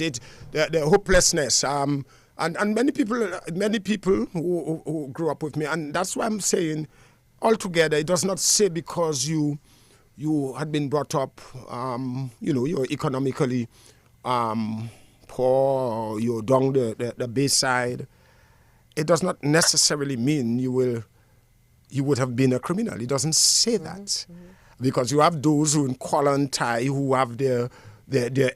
F: The hopelessness. And many people who grew up with me, and that's why I'm saying, altogether, it does not say because you had been brought up, you're economically poor, or you're down the bayside. It does not necessarily mean you would have been a criminal. It doesn't say that. Because you have those who in collar and tie who have their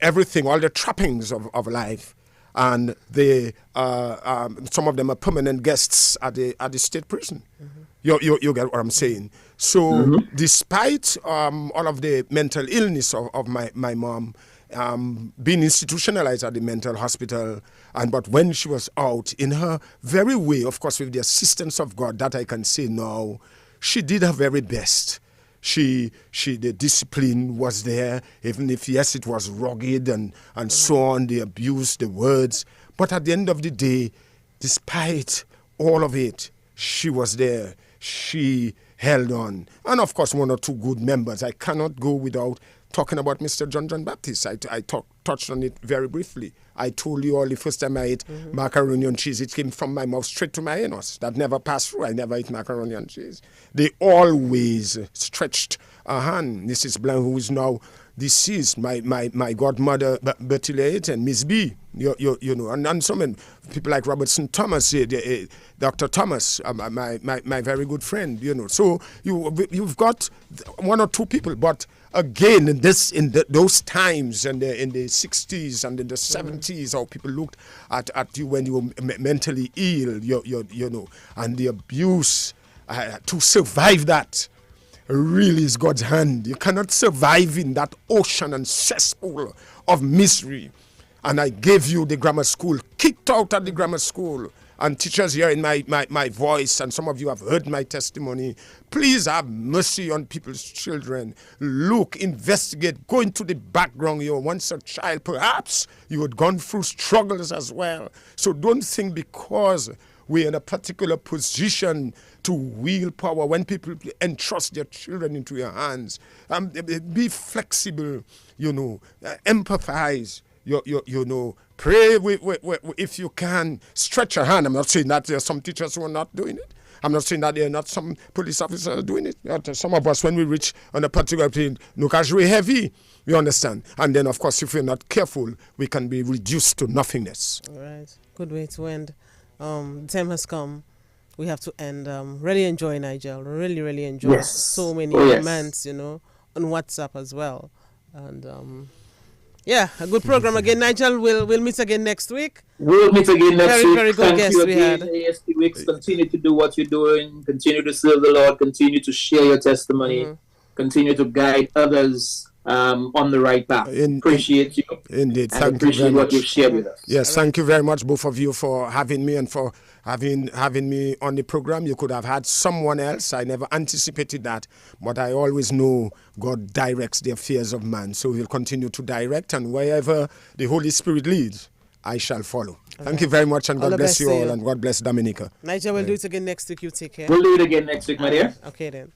F: everything, all the trappings of life. And they some of them are permanent guests at the state prison. You get what I'm saying? So despite all of the mental illness of my mom, being institutionalized at the mental hospital, but when she was out, in her very way, of course with the assistance of God, that I can say now, she did her very best. The discipline was there, even if, yes, it was rugged and so on, the abuse, the words. But at the end of the day, despite all of it, she was there. She held on. And of course, one or two good members. I cannot go without talking about Mr. John Baptist. I touched on it very briefly. I told you all the first time I ate macaroni and cheese, it came from my mouth straight to my anus. That never passed through. I never ate macaroni and cheese. They always stretched a hand. Mrs. Blanc, who is now deceased, my godmother Bertillate and Miss B, you know, and some people like Robertson Thomas, Dr. Thomas, my very good friend, you know. So you've got one or two people, but again, in those times, and in the 60s and in the 70s, how people looked at you when you were mentally ill, you know, and the abuse, to survive that really is God's hand. You cannot survive in that ocean and cesspool of misery. And I gave you the grammar school, kicked out at the grammar school. And teachers here in my voice, and some of you have heard my testimony, please have mercy on people's children. Look, investigate, go into the background. You were once a child, perhaps you had gone through struggles as well. So don't think because we're in a particular position to wield power, when people entrust their children into your hands, be flexible, you know, empathize, you know, pray if you can, stretch your hand. I'm not saying that there are some teachers who are not doing it. I'm not saying that there are not some police officers doing it. Some of us, when we reach on a particular plane, look as very heavy, you understand. And then, of course, if we're not careful, we can be reduced to nothingness.
A: All right. Good way to end. The time has come. We have to end. Really enjoy Nigel. Really, really enjoy.
B: Yes.
A: So many comments, you know, on WhatsApp as well. And yeah, a good program again. Nigel, we'll meet again next week.
B: We'll meet again next week.
A: Very good guest we had.
B: AST Weeks. Continue to do what you're doing. Continue to serve the Lord. Continue to share your testimony. Continue to guide others on the right path. Appreciate you.
F: Indeed.
B: And thank appreciate you what you've shared with us.
F: Yes, thank you very much, both of you, for having me and for having me on the program. You could have had someone else. I never anticipated that, but I always know God directs the affairs of man. So he'll continue to direct, and wherever the Holy Spirit leads, I shall follow. Thank you very much, and God bless you all, and God bless Dominica.
A: Nigel, we'll do it again next week. You take care.
B: We'll do it again next week, my dear.
A: Okay, then.